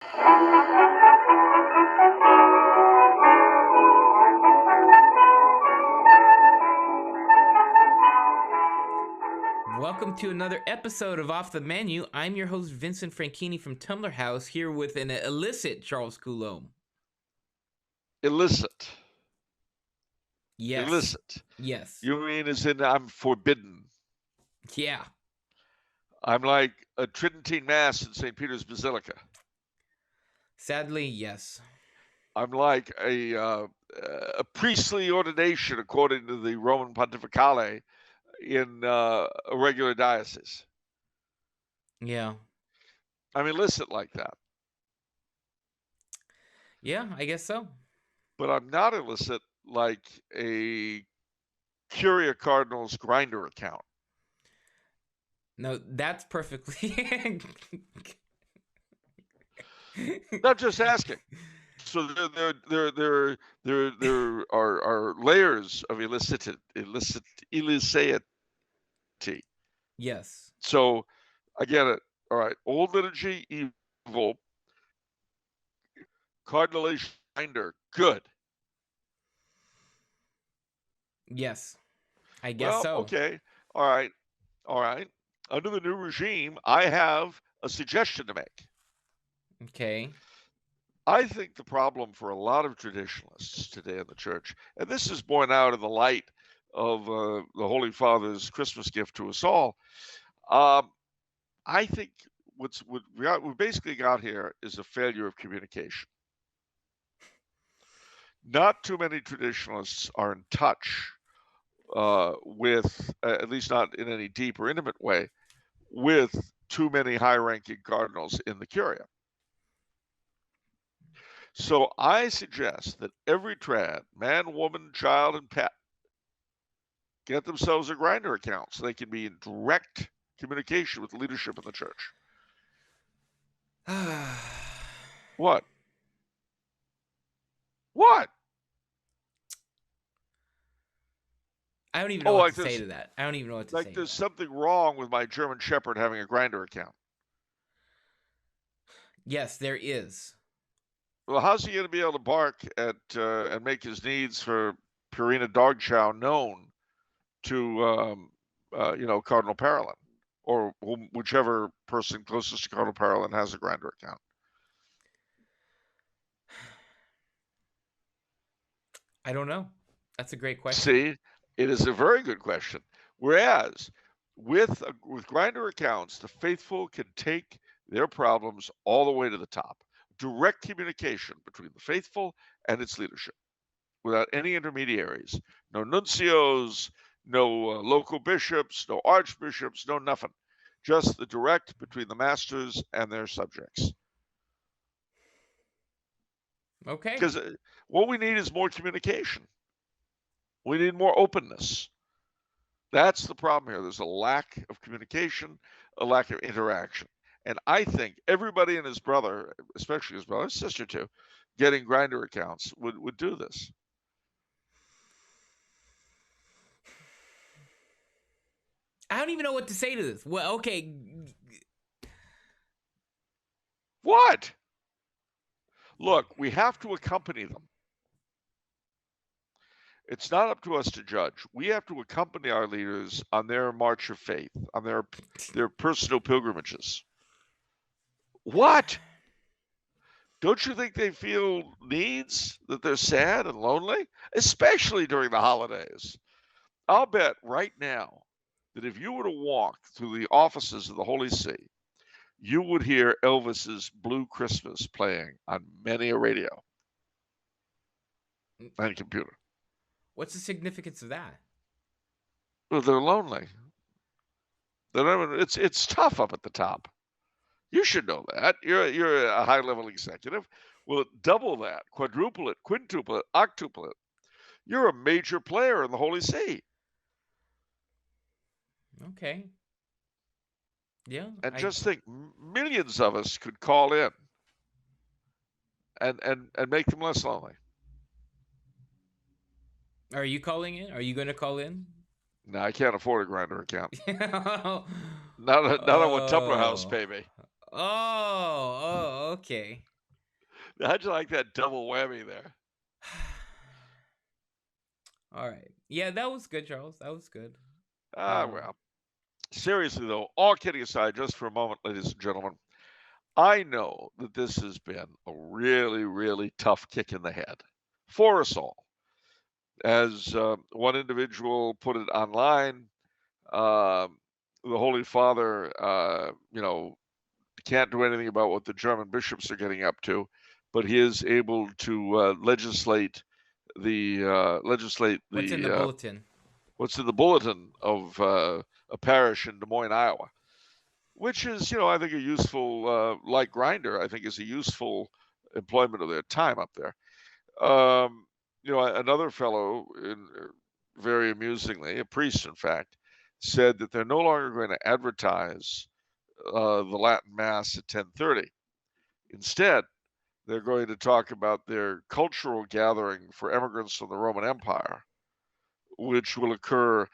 Welcome to another episode of Off the Menu. I'm your host, Vincent Franchini from Tumblr House, here with an illicit Charles Coulombe. Illicit. Yes. Illicit. Yes. You mean as in I'm forbidden? Yeah. I'm like a Tridentine Mass in St. Peter's Basilica. Sadly, yes. I'm like a priestly ordination according to the Roman Pontificale in a regular diocese. Yeah. I'm illicit like that. Yeah, I guess so. But I'm not illicit like a Curia Cardinals Grinder account. No, that's perfectly. I'm just asking. So there are layers of illicitity. Yes. So I get it. All right. Old liturgy, evil. Cardinalation, Grinder, good. Yes. I guess so. Okay. All right. Under the new regime, I have a suggestion to make. Okay. I think the problem for a lot of traditionalists today in the church, and this is borne out in the light of the Holy Father's Christmas gift to us all, I think what we basically got here is a failure of communication. Not too many traditionalists are in touch with, at least not in any deep or intimate way, with too many high-ranking cardinals in the Curia. So I suggest that every trad, man, woman, child, and pet, get themselves a Grinder account so they can be in direct communication with the leadership of the church. What? I don't even know what to say to that. I don't even know what to say. Like there's something wrong with my German Shepherd having a Grinder account. Yes, there is. Well, how's he going to be able to bark at and make his needs for Purina dog chow known to Cardinal Parolin, or whichever person closest to Cardinal Parolin has a Grinder account? I don't know. That's a great question. See, it is a very good question. Whereas with Grinder accounts, the faithful can take their problems all the way to the top. Direct communication between the faithful and its leadership without any intermediaries. No nuncios, no local bishops, no archbishops, no nothing. Just the direct between the masters and their subjects. Okay. Because what we need is more communication. We need more openness. That's the problem here. There's a lack of communication, a lack of interaction. And I think everybody and his brother, especially his brother, his sister too, getting Grinder accounts would do this. I don't even know what to say to this. Well, okay. What? Look, we have to accompany them. It's not up to us to judge. We have to accompany our leaders on their march of faith, on their personal pilgrimages. What? Don't you think they feel needs, that they're sad and lonely, especially during the holidays? I'll bet right now that if you were to walk through the offices of the Holy See, you would hear Elvis's Blue Christmas playing on many a radio and computer. What's the significance of that? Well, they're lonely. It's tough up at the top. You should know that. You're a high-level executive. Well, double that, quadruple it, quintuple it, octuple it. You're a major player in the Holy See. Okay. Yeah. And just think, millions of us could call in and make them less lonely. Are you calling in? Are you going to call in? No, I can't afford a Grinder account. Not on what Tumblr House pay me. Okay. How'd you like that double whammy there? All right. Yeah, that was good, Charles. That was good. Well, seriously though, all kidding aside, just for a moment, ladies and gentlemen, I know that this has been a really, really tough kick in the head for us all. As one individual put it online, the Holy Father, can't do anything about what the German bishops are getting up to, but he is able to legislate What's in the bulletin? what's in the bulletin of a parish in Des Moines, Iowa, which is, I think a useful, like Grinder, I think is a useful employment of their time up there. Another fellow, very amusingly, a priest, in fact, said that they're no longer going to advertise the Latin Mass at 10:30. Instead, they're going to talk about their cultural gathering for immigrants from the Roman Empire, which will occur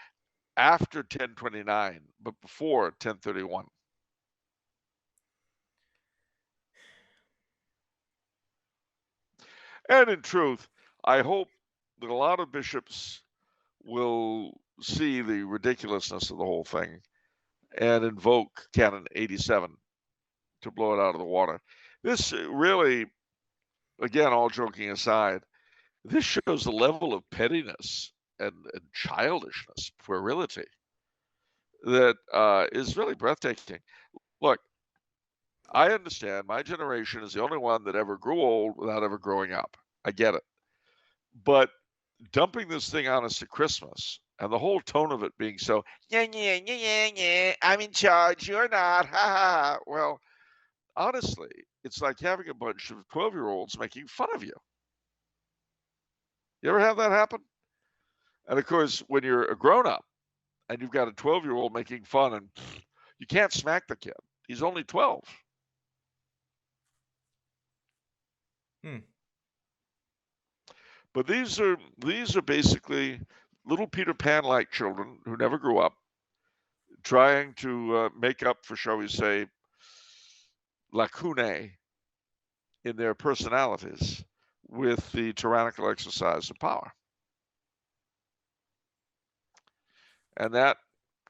after 10:29, but before 10:31. And in truth, I hope that a lot of bishops will see the ridiculousness of the whole thing and invoke Canon 87 to blow it out of the water. This really, again, all joking aside, this shows the level of pettiness and childishness, puerility, that is really breathtaking. Look, I understand my generation is the only one that ever grew old without ever growing up. I get it. But dumping this thing on us at Christmas and the whole tone of it being so, yeah, yeah, yeah, yeah, yeah, I'm in charge, you're not, ha ha. Well, honestly, it's like having a bunch of 12-year-olds making fun of you. You ever have that happen? And of course, when you're a grown up and you've got a 12-year-old making fun and you can't smack the kid, he's only 12. But these are basically little Peter Pan-like children who never grew up, trying to make up for, shall we say, lacunae in their personalities with the tyrannical exercise of power. And that,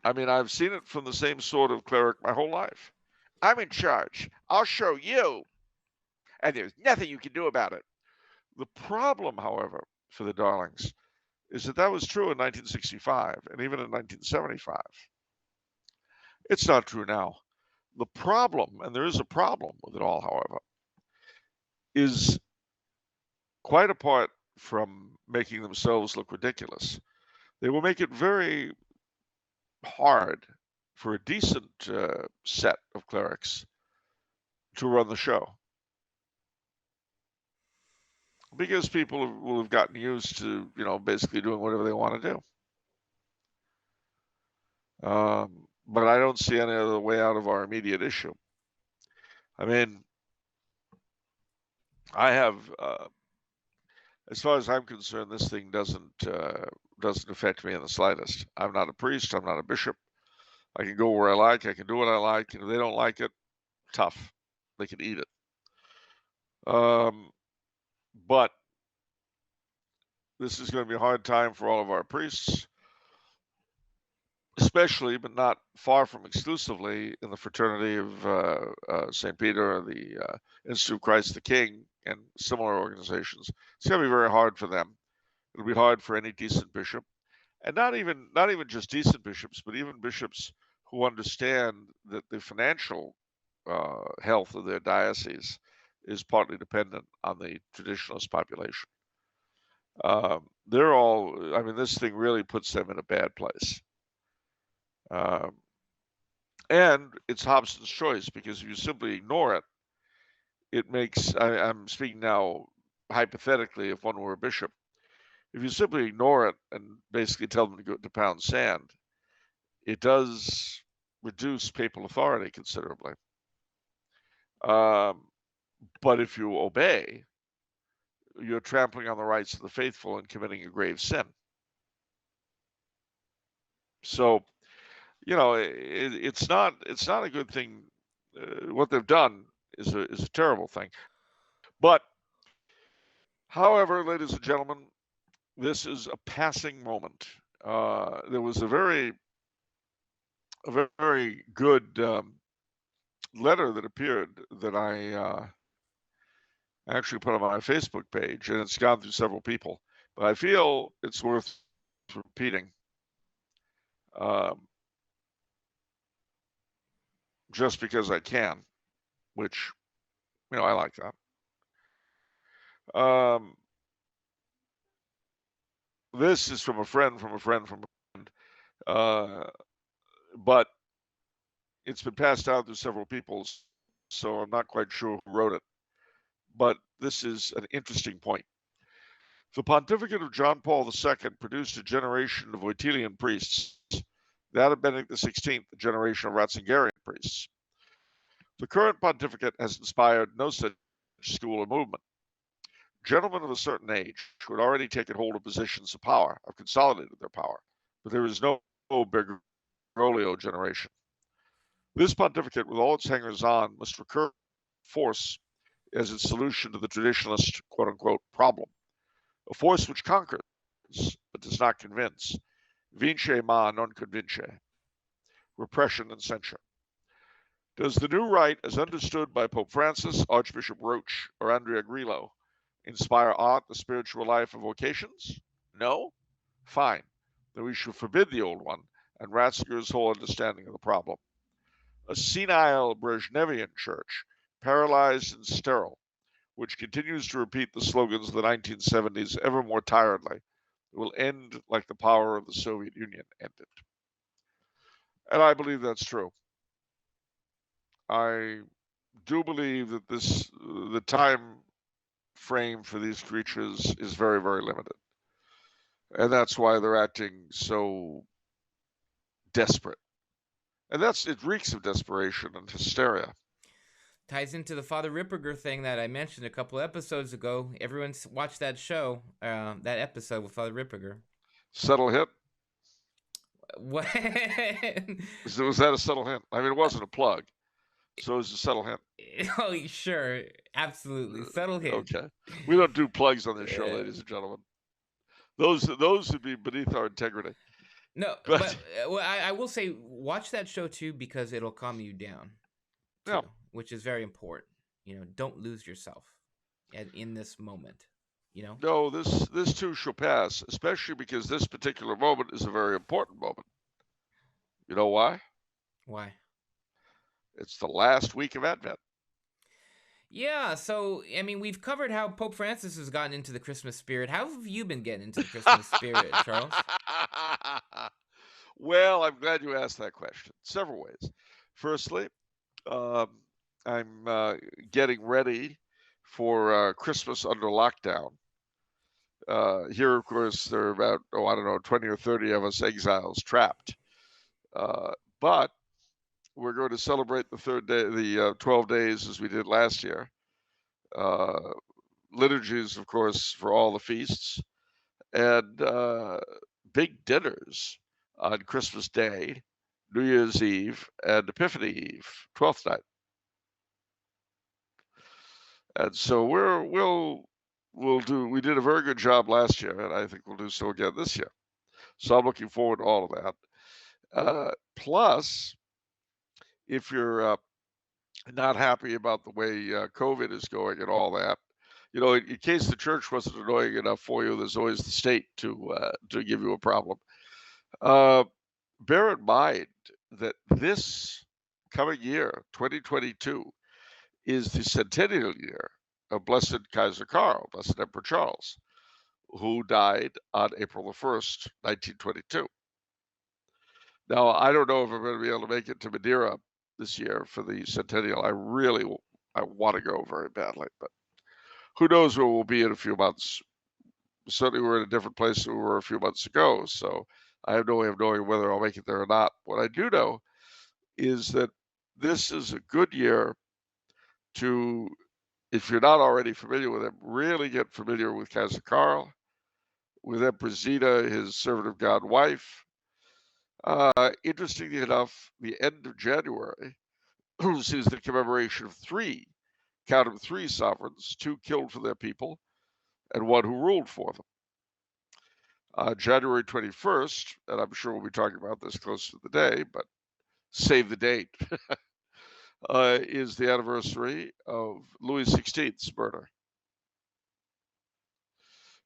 I mean, I've seen it from the same sort of cleric my whole life. I'm in charge. I'll show you. And there's nothing you can do about it. The problem, however, for the darlings, is that that was true in 1965 and even in 1975. It's not true now. The problem, and there is a problem with it all, however, is quite apart from making themselves look ridiculous. They will make it very hard for a decent set of clerics to run the show, because people will have gotten used to, basically doing whatever they want to do. But I don't see any other way out of our immediate issue. I mean, I have, as far as I'm concerned, this thing doesn't affect me in the slightest. I'm not a priest. I'm not a bishop. I can go where I like. I can do what I like. And if they don't like it, tough. They can eat it. But this is going to be a hard time for all of our priests, especially, but not far from exclusively, in the fraternity of St. Peter, the Institute of Christ the King, and similar organizations. It's going to be very hard for them. It'll be hard for any decent bishop, and not even just decent bishops, but even bishops who understand that the financial health of their diocese is partly dependent on the traditionalist population. They're all, I mean, this thing really puts them in a bad place. And it's Hobson's choice, because if you simply ignore it, it makes, I'm speaking now hypothetically, if one were a bishop, if you simply ignore it and basically tell them to go to pound sand, it does reduce papal authority considerably. But if you obey, you're trampling on the rights of the faithful and committing a grave sin. So, it's not a good thing what they've done is a terrible thing. But, however, ladies and gentlemen, this is a passing moment. There was a very good letter that appeared that I actually put on my Facebook page, and it's gone through several people. But I feel it's worth repeating, just because I can, which, I like that. This is from a friend, but it's been passed out to several people, so I'm not quite sure who wrote it. But this is an interesting point. The pontificate of John Paul II produced a generation of Wojtylian priests, that of Benedict XVI, a generation of Ratzingerian priests. The current pontificate has inspired no such school or movement. Gentlemen of a certain age who had already taken hold of positions of power have consolidated their power, but there is no Bergoglio generation. This pontificate, with all its hangers-on, must recur force as its solution to the traditionalist quote-unquote problem, a force which conquers but does not convince, vince ma non convince, repression and censure. Does the new right, as understood by Pope Francis, Archbishop Roach, or Andrea Grillo, inspire art, the spiritual life, and vocations? No? Fine. Then we should forbid the old one and Ratzinger's whole understanding of the problem. A senile Brezhnevian church, paralyzed and sterile, which continues to repeat the slogans of the 1970s ever more tiredly, will end like the power of the Soviet Union ended. And I believe that's true. I do believe that the time frame for these creatures is very, very limited. And that's why they're acting so desperate. And it reeks of desperation and hysteria. Ties into the Father Ripperger thing that I mentioned a couple episodes ago. Everyone's watched that show, that episode with Father Ripperger. Subtle hint? What? Was that a subtle hint? I mean, it wasn't a plug, so it was a subtle hint. Oh, sure. Absolutely. Subtle hint. Okay. We don't do plugs on this show, ladies and gentlemen. Those would be beneath our integrity. No, but I will say, watch that show too, because it'll calm you down, too, yeah. Which is very important. Don't lose yourself in this moment. No, this too shall pass, especially because this particular moment is a very important moment. You know why? Why? It's the last week of Advent. Yeah, so, I mean, we've covered how Pope Francis has gotten into the Christmas spirit. How have you been getting into the Christmas spirit, Charles? Well, I'm glad you asked that question. Several ways. Firstly, I'm getting ready for Christmas under lockdown. Here, of course, there are about, 20 or 30 of us exiles trapped. But we're going to celebrate the third day, the 12 days as we did last year. Liturgies, of course, for all the feasts, and big dinners on Christmas Day, New Year's Eve, and Epiphany Eve, 12th night. And so we did a very good job last year, and I think we'll do so again this year. So I'm looking forward to all of that. Plus, if you're not happy about the way COVID is going and all that, in case the church wasn't annoying enough for you, there's always the state to give you a problem. Bear in mind that this coming year, 2022, is the centennial year of Blessed Kaiser Karl, Blessed Emperor Charles, who died on April the 1st, 1922. Now, I don't know if I'm going to be able to make it to Madeira this year for the centennial. I want to go very badly, but who knows where we'll be in a few months. Certainly we're in a different place than we were a few months ago, so I have no way of knowing whether I'll make it there or not. What I do know is that this is a good year to, if you're not already familiar with him, really get familiar with Kaiser Karl, with Empress Zita, his servant of God wife. Interestingly enough, the end of January sees the commemoration of three sovereigns, 2 killed for their people, and 1 who ruled for them. January 21st, and I'm sure we'll be talking about this close to the day, but save the date, is the anniversary of Louis XVI's murder.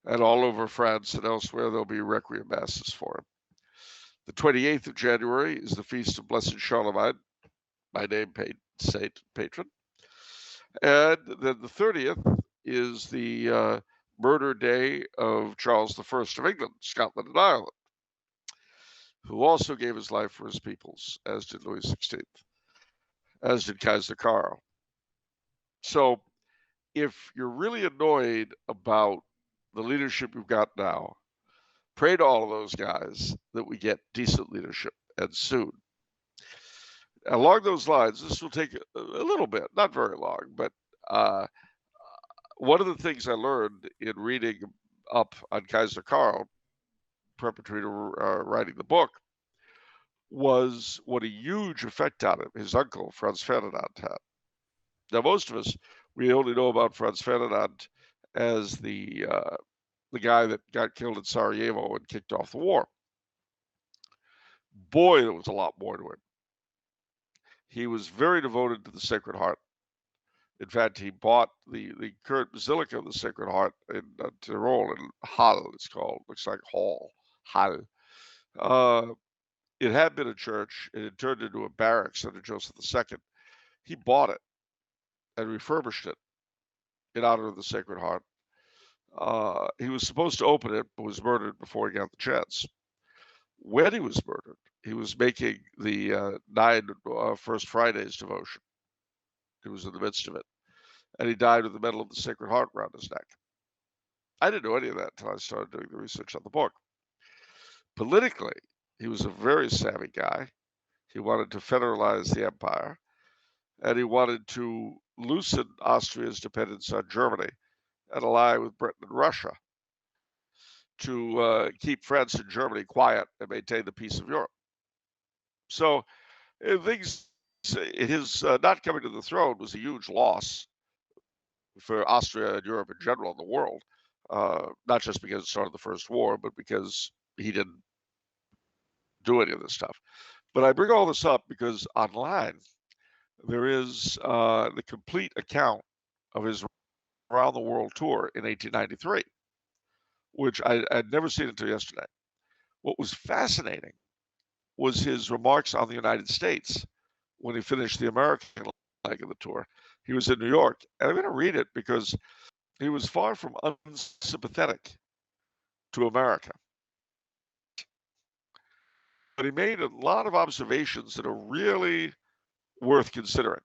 And all over France and elsewhere, there'll be requiem masses for him. The 28th of January is the feast of Blessed Charlemagne, my name, saint, patron. And then the 30th is the murder day of Charles I of England, Scotland, and Ireland, who also gave his life for his peoples, as did Louis XVI, as did Kaiser Karl. So if you're really annoyed about the leadership we've got now, pray to all of those guys that we get decent leadership, and soon. Along those lines, this will take a little bit, not very long, but one of the things I learned in reading up on Kaiser Karl, preparatory to writing the book, was what a huge effect on him his uncle, Franz Ferdinand, had. Now, most of us, we only know about Franz Ferdinand as the guy that got killed in Sarajevo and kicked off the war. Boy, there was a lot more to him. He was very devoted to the Sacred Heart. In fact, he bought the current Basilica of the Sacred Heart in Tyrol, in Halle, it's called. Looks like Hall, Halle. It had been a church. It had turned into a barracks under Joseph II. He bought it and refurbished it in honor of the Sacred Heart. He was supposed to open it, but was murdered before he got the chance. When he was murdered, he was making the 9 First Fridays devotion. He was in the midst of it. And he died with the medal of the Sacred Heart around his neck. I didn't know any of that until I started doing the research on the book. Politically, he was a very savvy guy. He wanted to federalize the empire, and he wanted to loosen Austria's dependence on Germany and ally with Britain and Russia to keep France and Germany quiet and maintain the peace of Europe. So his not coming to the throne was a huge loss for Austria and Europe in general and the world, not just because it started the First War, but because he didn't do any of this stuff. But I bring all this up because online there is the complete account of his around the world tour in 1893, which I'd never seen until yesterday. What was fascinating was his remarks on the United States when he finished the American leg of the tour. He was in New York, and I'm going to read it because he was far from unsympathetic to America. But he made a lot of observations that are really worth considering.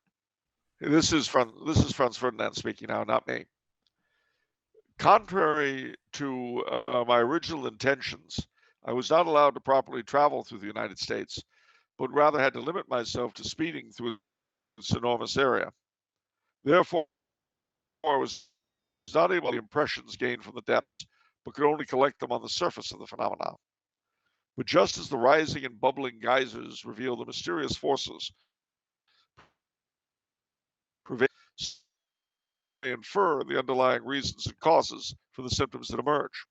This is Franz Ferdinand speaking now, not me. Contrary to my original intentions, I was not allowed to properly travel through the United States, but rather had to limit myself to speeding through this enormous area. Therefore, I was not able to impressions gained from the depths, but could only collect them on the surface of the phenomenon. But just as the rising and bubbling geysers reveal the mysterious forces infer the underlying reasons and causes for the symptoms that emerge.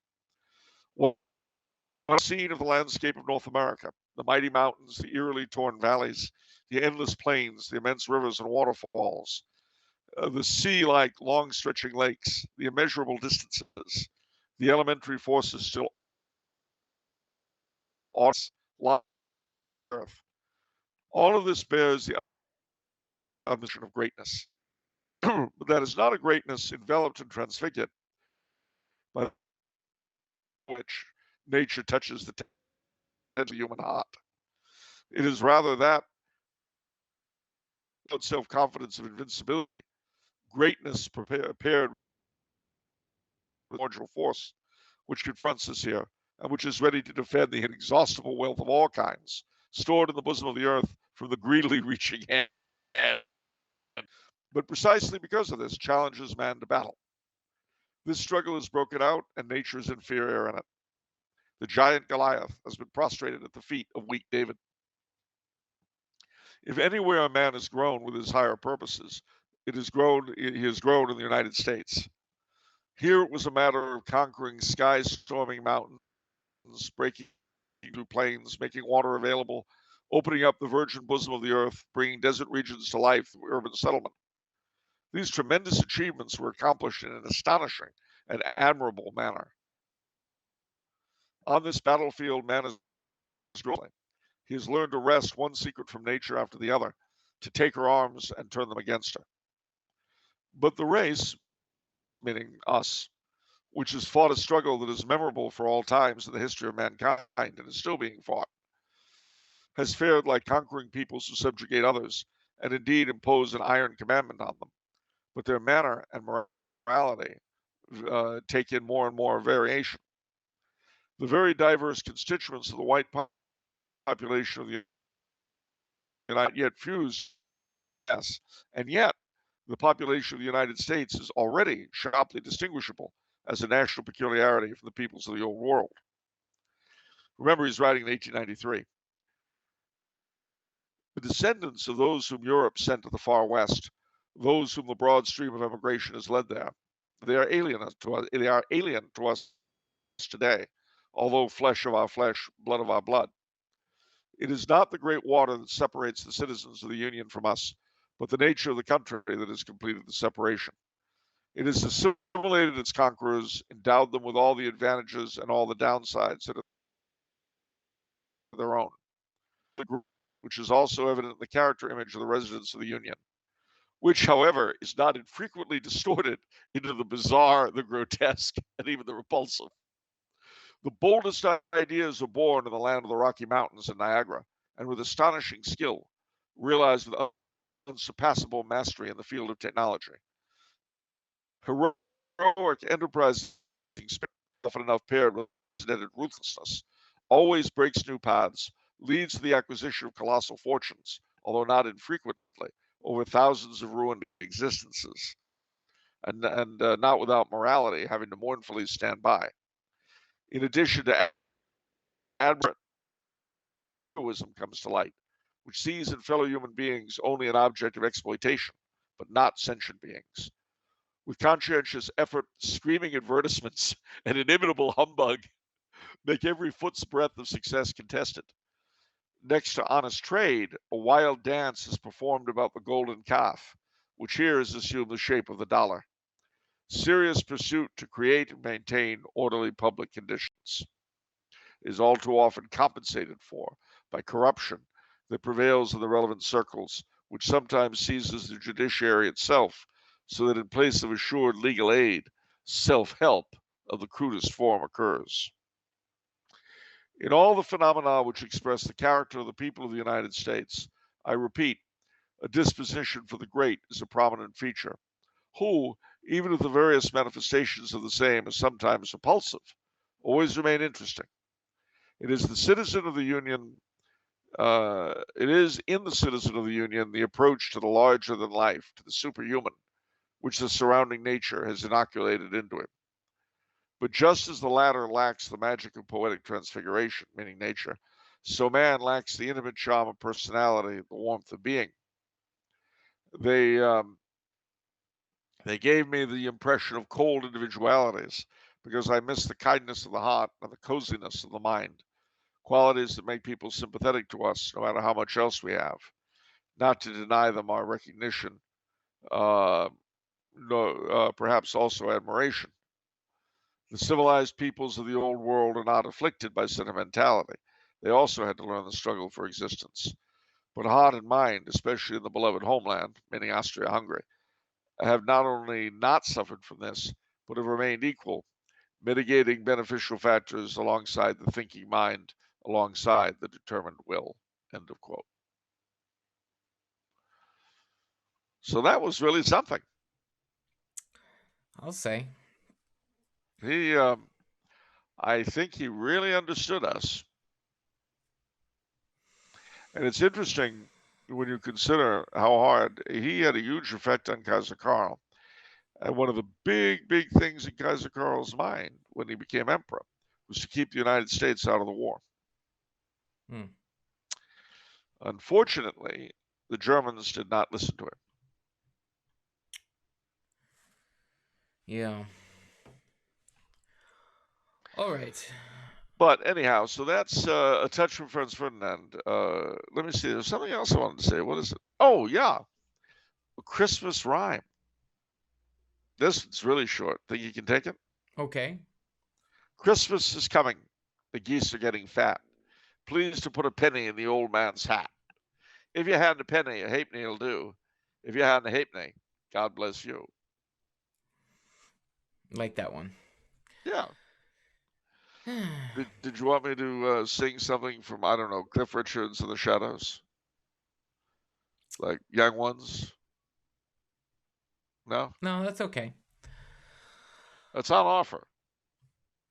Well, what I've seen of the landscape of North America, the mighty mountains, the eerily torn valleys, the endless plains, the immense rivers and waterfalls, the sea-like long-stretching lakes, the immeasurable distances, the elementary forces still on Earth. All of this bears the admission of greatness. But that is not a greatness enveloped and transfigured by which nature touches the human heart. It is rather that self-confidence of invincibility, greatness paired with marginal force, which confronts us here, and which is ready to defend the inexhaustible wealth of all kinds, stored in the bosom of the earth from the greedily reaching hand. But precisely because of this, challenges man to battle. This struggle is broken out, and nature is inferior in it. The giant Goliath has been prostrated at the feet of weak David. If anywhere a man has grown with his higher purposes, he has grown in the United States. Here it was a matter of conquering sky-storming mountains, breaking through plains, making water available, opening up the virgin bosom of the earth, bringing desert regions to life through urban settlement. These tremendous achievements were accomplished in an astonishing and admirable manner. On this battlefield, man is growing. He has learned to wrest one secret from nature after the other, to take her arms and turn them against her. But the race, meaning us, which has fought a struggle that is memorable for all times in the history of mankind and is still being fought, has fared like conquering peoples who subjugate others, and indeed impose an iron commandment on them. But their manner and morality take in more and more variation. The very diverse constituents of the white population of the United yet fused, yes, and yet the population of the United States is already sharply distinguishable as a national peculiarity from the peoples of the old world. Remember, he's writing in 1893. The descendants of those whom Europe sent to the far west, those whom the broad stream of emigration has led there, they are alien to us today, although flesh of our flesh, blood of our blood. It is not the great water that separates the citizens of the Union from us, but the nature of the country that has completed the separation. It has assimilated its conquerors, endowed them with all the advantages and all the downsides that are their own, which is also evident in the character image of the residents of the Union, which, however, is not infrequently distorted into the bizarre, the grotesque, and even the repulsive. The boldest ideas are born in the land of the Rocky Mountains and Niagara, and with astonishing skill, realized with unsurpassable mastery in the field of technology. Heroic enterprising spirit, often enough paired with ruthlessness, always breaks new paths, leads to the acquisition of colossal fortunes, although not infrequently, over thousands of ruined existences, and not without morality having to mournfully stand by. In addition to heroism comes to light, which sees in fellow human beings only an object of exploitation, but not sentient beings. With conscientious effort, screaming advertisements, and inimitable humbug make every foot's breadth of success contested. Next to honest trade, a wild dance is performed about the golden calf, which here has assumed the shape of the dollar. Serious pursuit to create and maintain orderly public conditions is all too often compensated for by corruption that prevails in the relevant circles, which sometimes seizes the judiciary itself, so that in place of assured legal aid, self-help of the crudest form occurs. In all the phenomena which express the character of the people of the United States, I repeat, a disposition for the great is a prominent feature, who, even if the various manifestations of the same are sometimes repulsive, always remain interesting. It is the citizen of the Union. It is in the citizen of the Union the approach to the larger than life, to the superhuman, which the surrounding nature has inoculated into him. But just as the latter lacks the magic of poetic transfiguration, meaning nature, so man lacks the intimate charm of personality, the warmth of being. They gave me the impression of cold individualities because I miss the kindness of the heart and the coziness of the mind, qualities that make people sympathetic to us no matter how much else we have, not to deny them our recognition, perhaps also admiration. The civilized peoples of the old world are not afflicted by sentimentality. They also had to learn the struggle for existence. But heart and mind, especially in the beloved homeland, meaning Austria-Hungary, have not only not suffered from this, but have remained equal, mitigating beneficial factors alongside the thinking mind, alongside the determined will. End of quote. So that was really something. I'll say. He, I think he really understood us. And it's interesting when you consider how hard he had a huge effect on Kaiser Karl. And one of the big things in Kaiser Karl's mind when he became emperor was to keep the United States out of the war. Hmm. Unfortunately, the Germans did not listen to him. Yeah. All right. But anyhow, so that's a touch from Franz Ferdinand. Let me see. There's something else I wanted to say. What is it? Oh, yeah. A Christmas rhyme. This is really short. Think you can take it? Okay. Christmas is coming. The geese are getting fat. Please to put a penny in the old man's hat. If you hadn't a penny, a halfpenny'll do. If you hadn't a halfpenny, God bless you. Like that one. Yeah. Did you want me to sing something from, I don't know, Cliff Richard's and the Shadows? Like Young Ones? No? No, that's okay. That's on offer.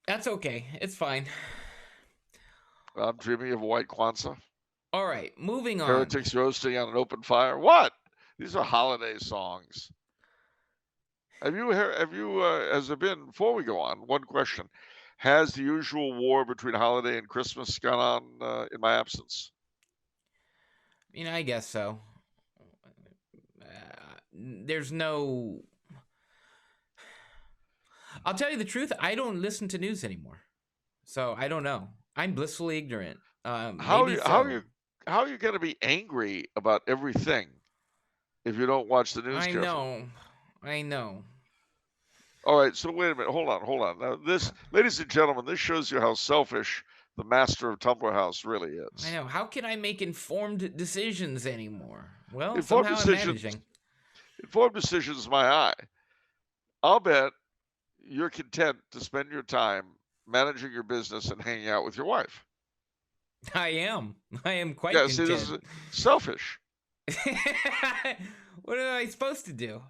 That's okay. It's fine. I'm dreaming of a white Kwanzaa. All right, moving on. Heretics roasting on an open fire. What? These are holiday songs. Have you has there been, before we go on, one question. Has the usual war between holiday and Christmas gone on in my absence? I guess so. There's no... I'll tell you the truth, I don't listen to news anymore. So I don't know. I'm blissfully ignorant. How are you going to be angry about everything if you don't watch the news carefully? I know. All right, so wait a minute. Hold on. Now this, ladies and gentlemen, this shows you how selfish the master of Tumbler House really is. I know. How can I make informed decisions anymore? Well, Informed somehow decisions, I'm managing. Informed decisions is my eye. I'll bet you're content to spend your time managing your business and hanging out with your wife. I am quite Yeah, content. see, this is selfish. What am I supposed to do?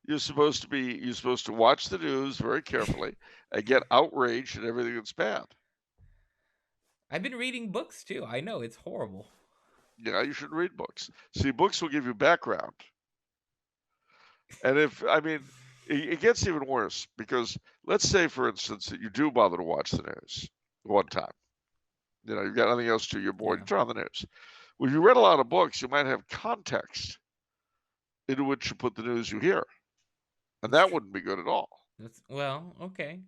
You're supposed to watch the news very carefully and get outraged at everything that's bad. I've been reading books too. I know it's horrible. Yeah, you should read books. See, books will give you background. And it gets even worse because let's say, for instance, that you do bother to watch the news one time. You've got nothing else to do, you're bored, you turn on the news. Well, if you read a lot of books, you might have context into which you put the news you hear. And that wouldn't be good at all. Okay.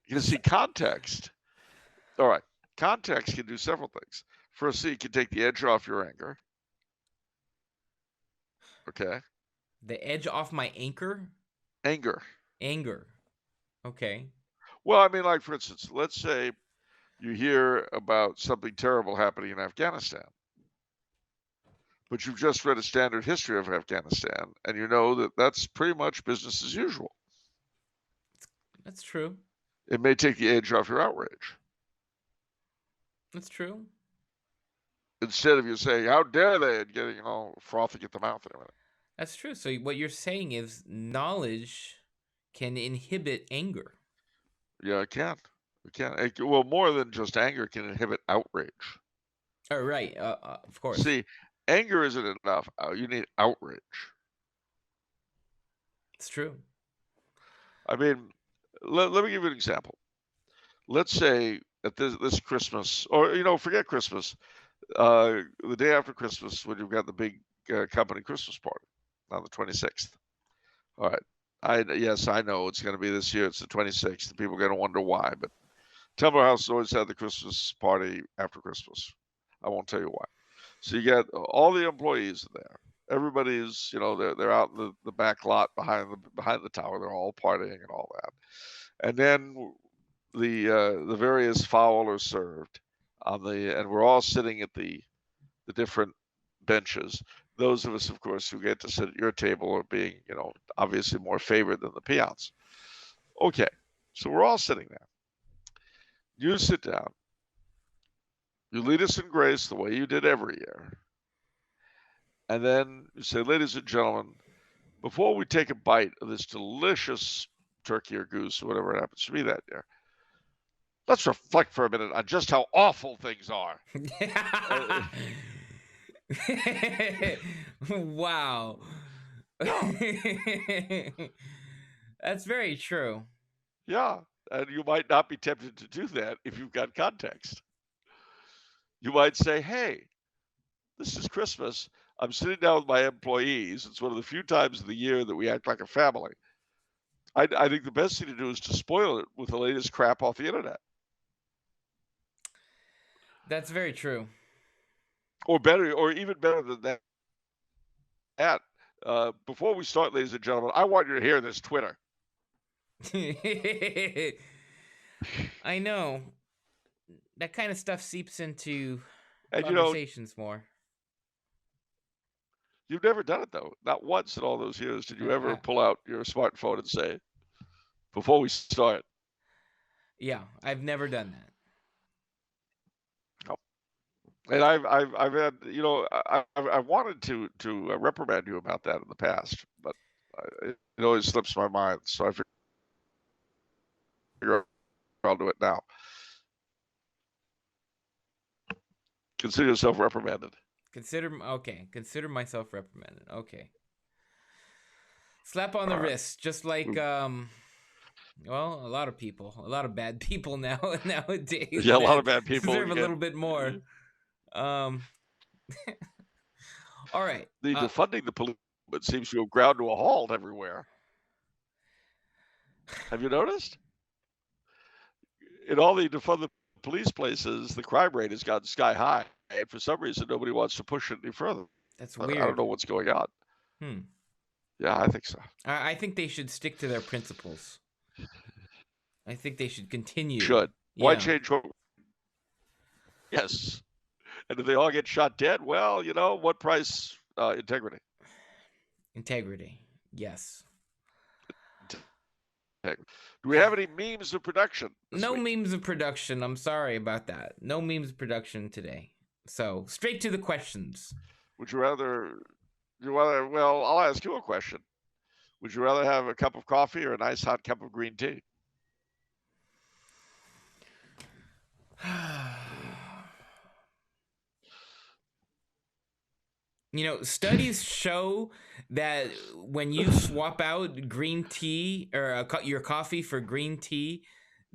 You see, context. All right. Context can do several things. Firstly, it can take the edge off your anger. Okay. The edge off my anchor? Anger. Okay. Well, like, for instance, let's say you hear about something terrible happening in Afghanistan. But you've just read a standard history of Afghanistan, and you know that that's pretty much business as usual. That's true. It may take the edge off your outrage. That's true. Instead of you saying, how dare they, and getting, frothing at the mouth and everything. That's true. So what you're saying is knowledge can inhibit anger. Yeah, it can. Well, more than just anger, it can inhibit outrage. Oh, right. Of course. See, anger isn't enough. You need outrage. It's true. Let me give you an example. Let's say at this Christmas, or, forget Christmas, the day after Christmas, when you've got the big company Christmas party on the 26th. All right. Yes, I know it's going to be this year. It's the 26th. And people are going to wonder why. But Tumbler House has always had the Christmas party after Christmas. I won't tell you why. So you get all the employees there. Everybody's, they're out in the back lot behind the tower. They're all partying and all that. And then the various fowl are served and we're all sitting at the different benches. Those of us, of course, who get to sit at your table are being, obviously more favored than the peons. Okay, so we're all sitting there. You sit down. You lead us in grace the way you did every year. And then you say, ladies and gentlemen, before we take a bite of this delicious turkey or goose or whatever it happens to be that year, let's reflect for a minute on just how awful things are. Wow. That's very true. Yeah, and you might not be tempted to do that if you've got context. You might say, hey, this is Christmas. I'm sitting down with my employees. It's one of the few times of the year that we act like a family. I think the best thing to do is to spoil it with the latest crap off the internet. That's very true. Or better, or even better than that. Before we start, ladies and gentlemen, I want you to hear this Twitter. I know. That kind of stuff seeps into And conversations more. You've never done it, though. Not once in all those years did you ever pull out your smartphone and say, before we start. Yeah, I've never done that. No. And I've had, I wanted to reprimand you about that in the past, but it always slips my mind. So I figure I'll do it now. Consider yourself reprimanded. Consider myself reprimanded. Okay. Slap on the wrist, just like well, a lot of bad people nowadays. Yeah, a lot of bad people deserve a little bit more. All right. The defunding the police seems to have ground to a halt everywhere. Have you noticed? In all the defund the police places, the crime rate has gotten sky high, and for some reason, nobody wants to push it any further. That's weird. I don't know what's going on. Yeah, I think so. I think they should stick to their principles. I think they should continue. Should. Yeah. Why change? Yes. And if they all get shot dead, well, what price? Integrity. Integrity. Yes. Do we have any memes of production? No memes of production. I'm sorry about that. No memes of production today. So straight to the questions. Would you rather? Well, I'll ask you a question. Would you rather have a cup of coffee or a nice hot cup of green tea? Studies show that when you swap out green tea or your coffee for green tea,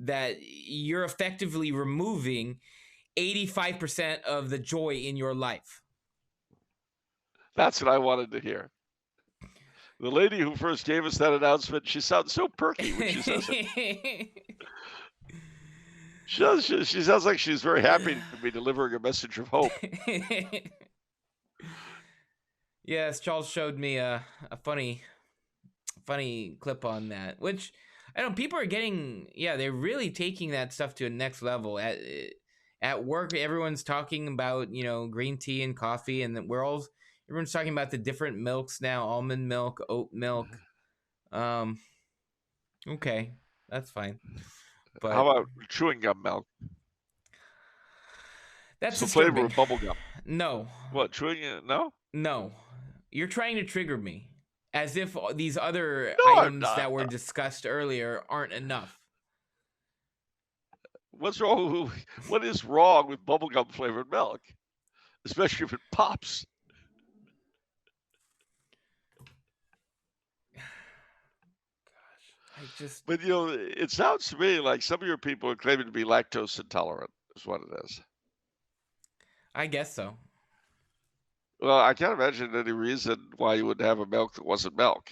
that you're effectively removing 85% of the joy in your life. That's what I wanted to hear. The lady who first gave us that announcement, she sounds so perky when she says it. She sounds like she's very happy to be delivering a message of hope. Yes, Charles showed me a funny clip on that, which I don't know, people are getting, they're really taking that stuff to a next level. At work, everyone's talking about, green tea and coffee, and everyone's talking about the different milks now, almond milk, oat milk. Okay, that's fine. But how about chewing gum milk? That's the flavor of bubble gum. No. What, chewing it? No? No. You're trying to trigger me. As if these other items that were discussed earlier aren't enough. What's wrong? What is wrong with bubblegum flavored milk? Especially if it pops. But it sounds to me like some of your people are claiming to be lactose intolerant, is what it is. I guess so. Well, I can't imagine any reason why you would have a milk that wasn't milk.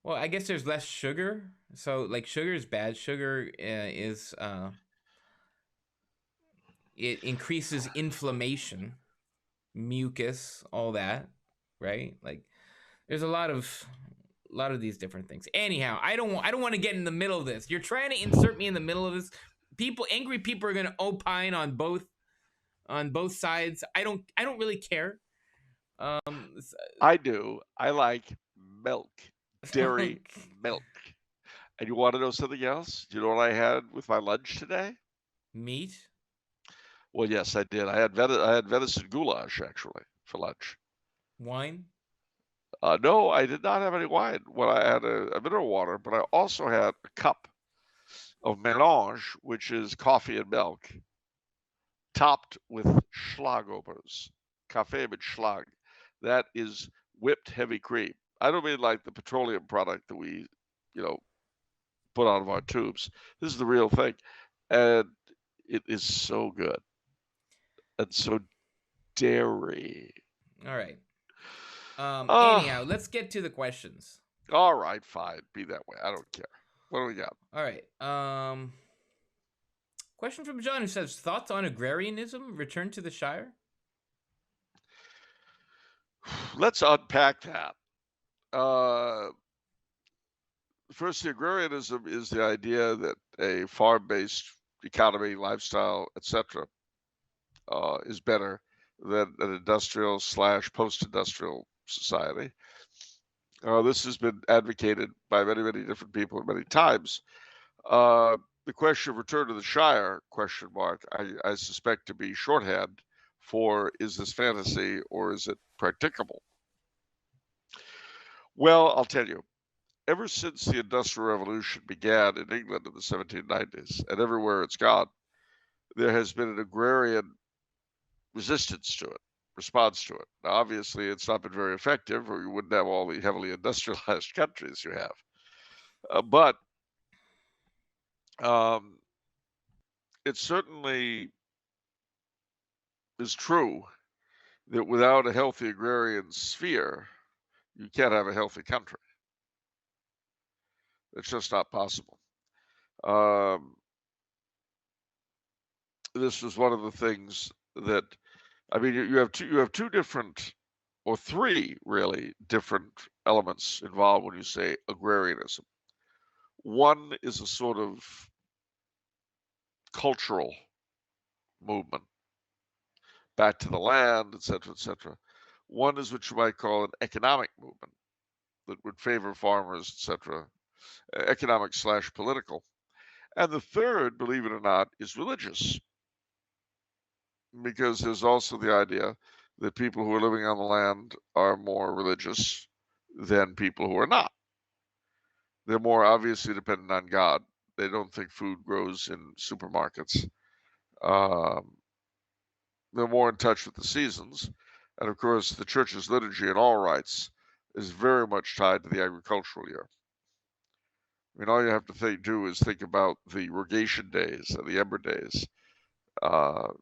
Well, I guess there's less sugar. So, sugar is bad. Sugar is it increases inflammation, mucus, all that, right? There's a lot of these different things. Anyhow, I don't want to get in the middle of this. You're trying to insert me in the middle of this. Angry people are going to opine on both sides. I don't really care. I do. I like milk, dairy milk. And you want to know something else? Do you know what I had with my lunch today? Meat? Well, yes, I did. I had venison goulash actually for lunch. Wine? No, I did not have any wine. Well, I had a mineral water, but I also had a cup of mélange, which is coffee and milk, topped with Schlagobers, Kaffee mit Schlag. That is whipped heavy cream. I don't mean like the petroleum product that we, put out of our tubes. This is the real thing, and it is so good. and so dairy. All right. Uh, Anyhow, let's get to the questions. all right, fine. Be that way. I don't care. What do we got? All right. Question from John who says, thoughts on agrarianism? Return to the Shire? Let's unpack that. First, the agrarianism is the idea that a farm-based economy, lifestyle, etc., is better than an industrial / post-industrial society. This has been advocated by many, many different people many times. The question of return to the Shire, question mark, I suspect to be shorthand for is this fantasy or is it practicable? Well, I'll tell you, ever since the Industrial Revolution began in England in the 1790s and everywhere it's gone, there has been an agrarian resistance to it, response to it. Now, obviously, it's not been very effective, or you wouldn't have all the heavily industrialized countries you have. But it certainly is true that without a healthy agrarian sphere, you can't have a healthy country. It's just not possible. This was one of the things that, I mean, you have two different, or three really different elements involved when you say agrarianism. One is a sort of cultural movement, back to the land, etc., etc. One is what you might call an economic movement that would favor farmers, etc., economic / political. And the third, believe it or not, is religious, because there's also the idea that people who are living on the land are more religious than people who are not. They're more obviously dependent on God. They don't think food grows in supermarkets. They're more in touch with the seasons. And of course, the church's liturgy in all rites is very much tied to the agricultural year. I mean, all you have to do is think about the rogation days and the ember days, the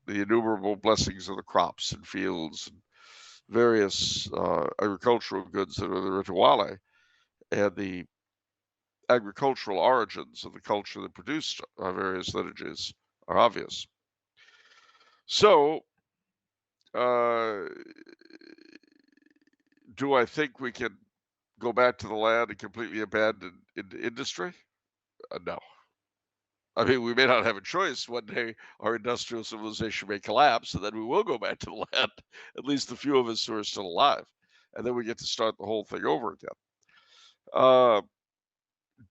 innumerable blessings of the crops and fields, and various agricultural goods that are the rituale, and the agricultural origins of the culture that produced our various liturgies are obvious. So, do I think we can go back to the land and completely abandon industry? No. I mean, we may not have a choice. One day our industrial civilization may collapse, and then we will go back to the land, at least the few of us who are still alive. And then we get to start the whole thing over again.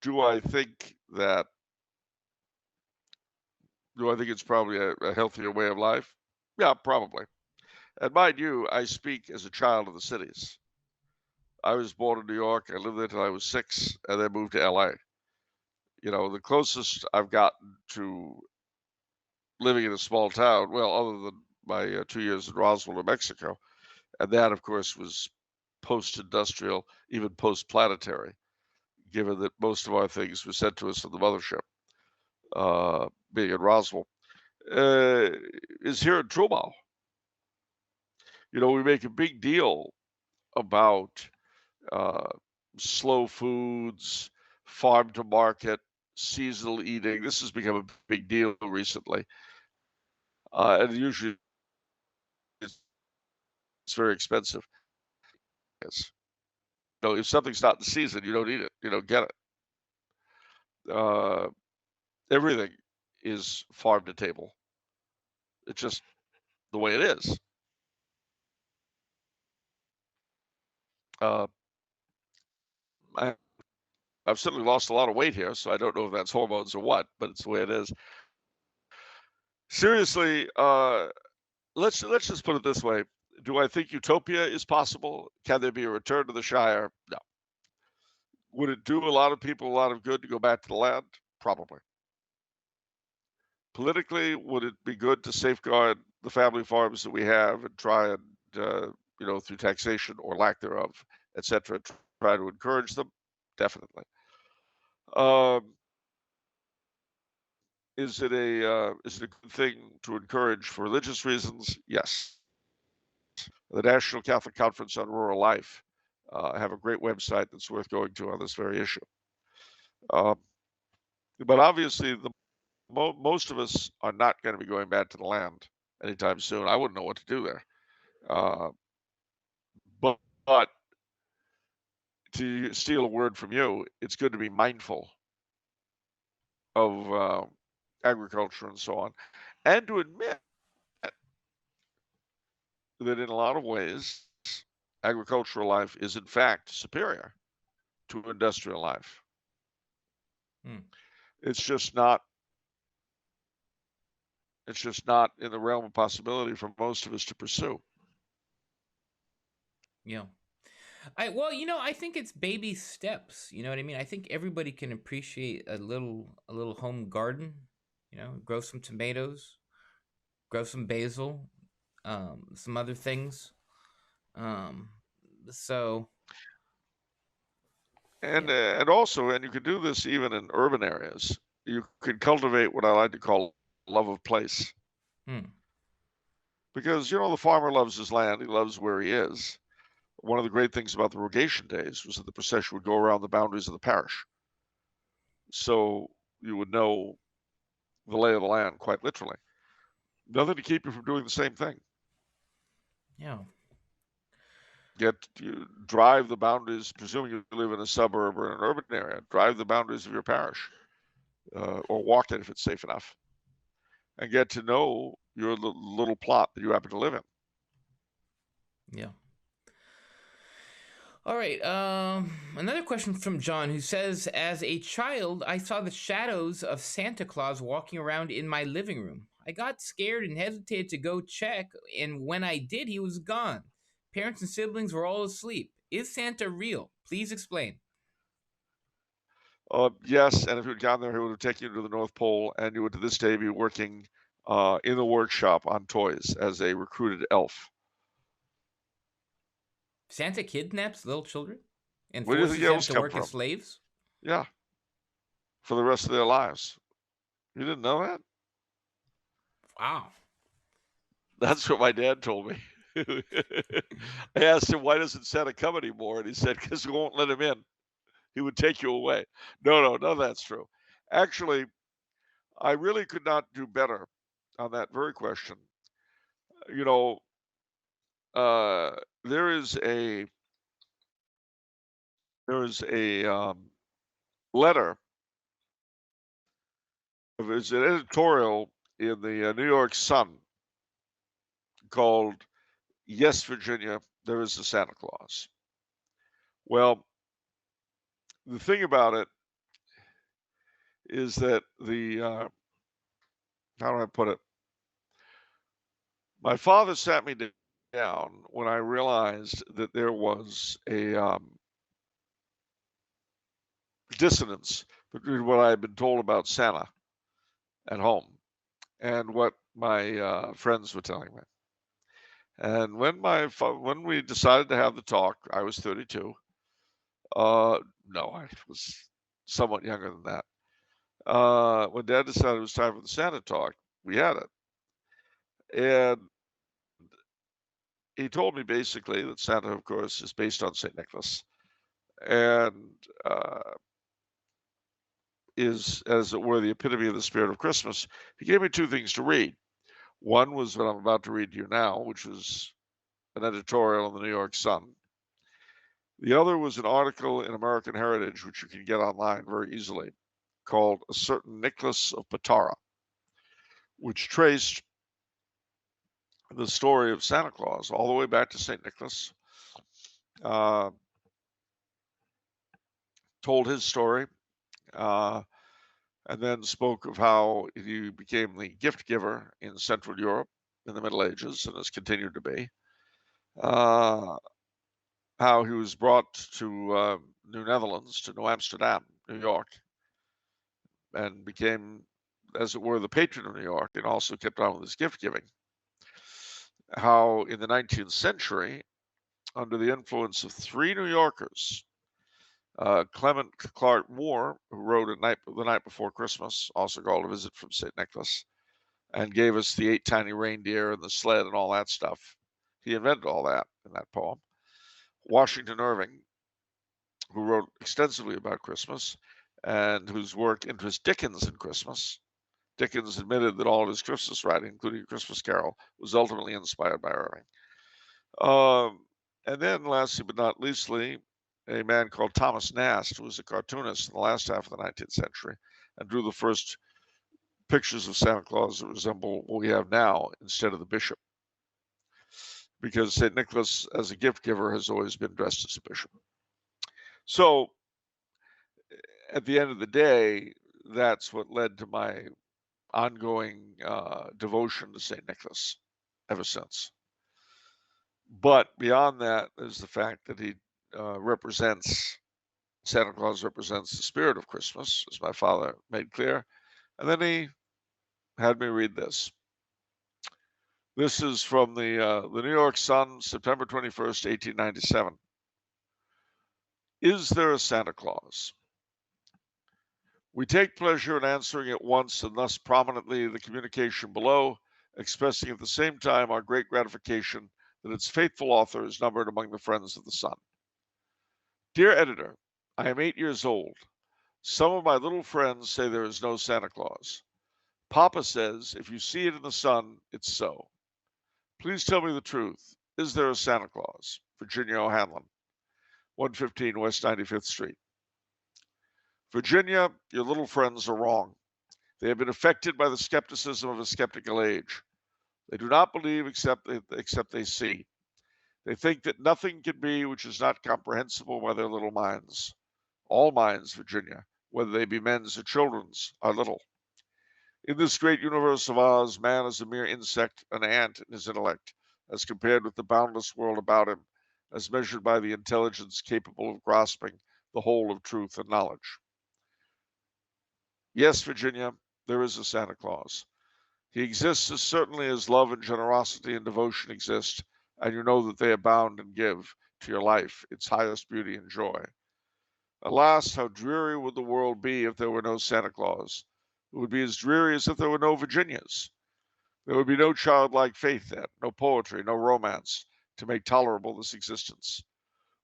Do I think it's probably a healthier way of life? Yeah, probably. And mind you, I speak as a child of the cities. I was born in New York. I lived there till I was 6, and then moved to LA. You know, the closest I've gotten to living in a small town, well, other than my 2 years in Roswell, New Mexico, and that, of course, was post-industrial, even post-planetary, given that most of our things were sent to us from the mothership, being in Roswell, is here in Trumau. You know, we make a big deal about slow foods, farm to market, seasonal eating. This has become a big deal recently. And usually it's very expensive. Yes. No, if something's not in season, you don't eat it. You don't get it. Everything is farm to table. It's just the way it is. I've certainly lost a lot of weight here, so I don't know if that's hormones or what, but it's the way it is. Seriously, let's just put it this way. Do I think utopia is possible? Can there be a return to the Shire? No. Would it do a lot of people a lot of good to go back to the land? Probably. Politically, would it be good to safeguard the family farms that we have and try and, through taxation or lack thereof, etc., try to encourage them? Definitely. Is it a good thing to encourage for religious reasons? Yes. The National Catholic Conference on Rural Life have a great website that's worth going to on this very issue. But obviously, most of us are not going to be going back to the land anytime soon. I wouldn't know what to do there. But to steal a word from you, it's good to be mindful of agriculture and so on, and to admit that in a lot of ways, agricultural life is in fact superior to industrial life. It's just not in the realm of possibility for most of us to pursue. Yeah. I think it's baby steps. You know what I mean? I think everybody can appreciate a little home garden. Grow some tomatoes, grow some basil, some other things. So. And you could do this even in urban areas. You could cultivate what I like to call love of place. Because the farmer loves his land, he loves where he is. One of the great things about the rogation days was that the procession would go around the boundaries of the parish. So you would know the lay of the land quite literally. Nothing to keep you from doing the same thing. Yeah. You drive the boundaries, presuming you live in a suburb or an urban area, drive the boundaries of your parish, or walk it if it's safe enough, and get to know your little plot that you happen to live in. Yeah. All right. Another question from John, who says, as a child, I saw the shadows of Santa Claus walking around in my living room. I got scared and hesitated to go check, and when I did, he was gone. Parents and siblings were all asleep. Is Santa real? Please explain. Yes, and if you had gone there, he would have taken you to the North Pole, and you would to this day be working in the workshop on toys as a recruited elf. Santa kidnaps little children and Where do you think forces them elves to come work from? as slaves? Yeah, for the rest of their lives. You didn't know that? Wow. That's what my dad told me. I asked him, why doesn't Santa come anymore? And he said, because we won't let him in. He would take you away. No, that's true. Actually, I really could not do better on that very question. There is a letter. There's an editorial in the New York Sun called "Yes, Virginia, There is a Santa Claus." Well, the thing about it is that how do I put it? My father sat me down when I realized that there was a dissonance between what I had been told about Santa at home and what my friends were telling me. And when we decided to have the talk, I was 32. No, I was somewhat younger than that. When Dad decided it was time for the Santa talk, we had it, and he told me basically that Santa, of course, is based on Saint Nicholas, and is, as it were, the epitome of the spirit of Christmas. He gave me two things to read. One was what I'm about to read to you now, which was an editorial in the New York Sun. The other was an article in American Heritage, which you can get online very easily, called "A Certain Nicholas of Patara," which traced the story of Santa Claus all the way back to St. Nicholas, told his story, and then spoke of how he became the gift giver in Central Europe in the Middle Ages and has continued to be. How he was brought to New Netherlands, to New Amsterdam, New York, and became, as it were, the patron of New York, and also kept on with his gift giving. How in the 19th century, under the influence of three New Yorkers, Clement Clark Moore, who wrote The Night Before Christmas, also called A Visit from St. Nicholas, and gave us the 8 tiny reindeer and the sled and all that stuff. He invented all that in that poem. Washington Irving, who wrote extensively about Christmas and whose work interests Dickens in Christmas. Dickens admitted that all of his Christmas writing, including A Christmas Carol, was ultimately inspired by Irving. And then, lastly but not leastly, a man called Thomas Nast, who was a cartoonist in the last half of the 19th century and drew the first pictures of Santa Claus that resemble what we have now instead of the bishop. Because St. Nicholas, as a gift giver, has always been dressed as a bishop. So, at the end of the day, that's what led to my ongoing devotion to St. Nicholas ever since. But beyond that is the fact that he Santa Claus represents the spirit of Christmas, as my father made clear. And then he had me read this. This is from the New York Sun, September 21st, 1897. Is there a Santa Claus? We take pleasure in answering at once and thus prominently the communication below, expressing at the same time our great gratification that its faithful author is numbered among the friends of the Sun. Dear editor, I am 8 years old. Some of my little friends say there is no Santa Claus. Papa says if you see it in the sun, it's so. Please tell me the truth. Is there a Santa Claus? Virginia O'Hanlon, 115 West 95th Street. Virginia, your little friends are wrong. They have been affected by the skepticism of a skeptical age. They do not believe except they see. They think that nothing can be which is not comprehensible by their little minds. All minds, Virginia, whether they be men's or children's, are little. In this great universe of ours, man is a mere insect, an ant in his intellect, as compared with the boundless world about him, as measured by the intelligence capable of grasping the whole of truth and knowledge. Yes, Virginia, there is a Santa Claus. He exists as certainly as love and generosity and devotion exist, and you know that they abound and give to your life its highest beauty and joy. Alas, how dreary would the world be if there were no Santa Claus. It would be as dreary as if there were no Virginias. There would be no childlike faith then, no poetry, no romance, to make tolerable this existence.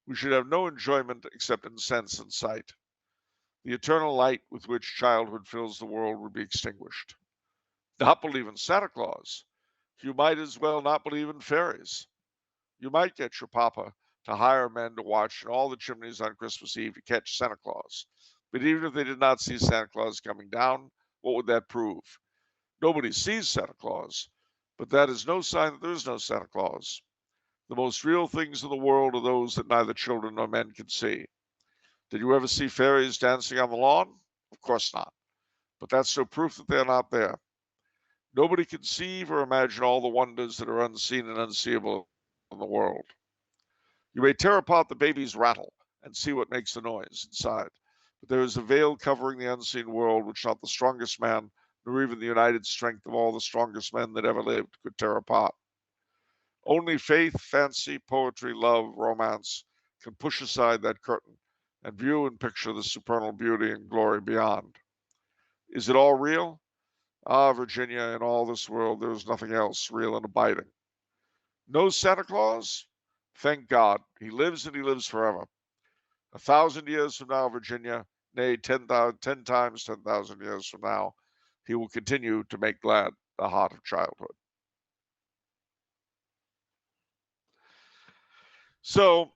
We should have no enjoyment except in sense and sight. The eternal light with which childhood fills the world would be extinguished. Not believe in Santa Claus. You might as well not believe in fairies. You might get your papa to hire men to watch in all the chimneys on Christmas Eve to catch Santa Claus. But even if they did not see Santa Claus coming down, what would that prove? Nobody sees Santa Claus, but that is no sign that there is no Santa Claus. The most real things in the world are those that neither children nor men can see. Did you ever see fairies dancing on the lawn? Of course not. But that's no proof that they're not there. Nobody can conceive or imagine all the wonders that are unseen and unseeable in the world. You may tear apart the baby's rattle and see what makes the noise inside. But there is a veil covering the unseen world which not the strongest man, nor even the united strength of all the strongest men that ever lived, could tear apart. Only faith, fancy, poetry, love, romance can push aside that curtain and view and picture the supernal beauty and glory beyond. Is it all real? Ah, Virginia, in all this world there is nothing else real and abiding. No Santa Claus? Thank God, he lives and he lives forever. 1,000 years from now, Virginia, nay, 10 times 10,000 years from now, he will continue to make glad the heart of childhood. So,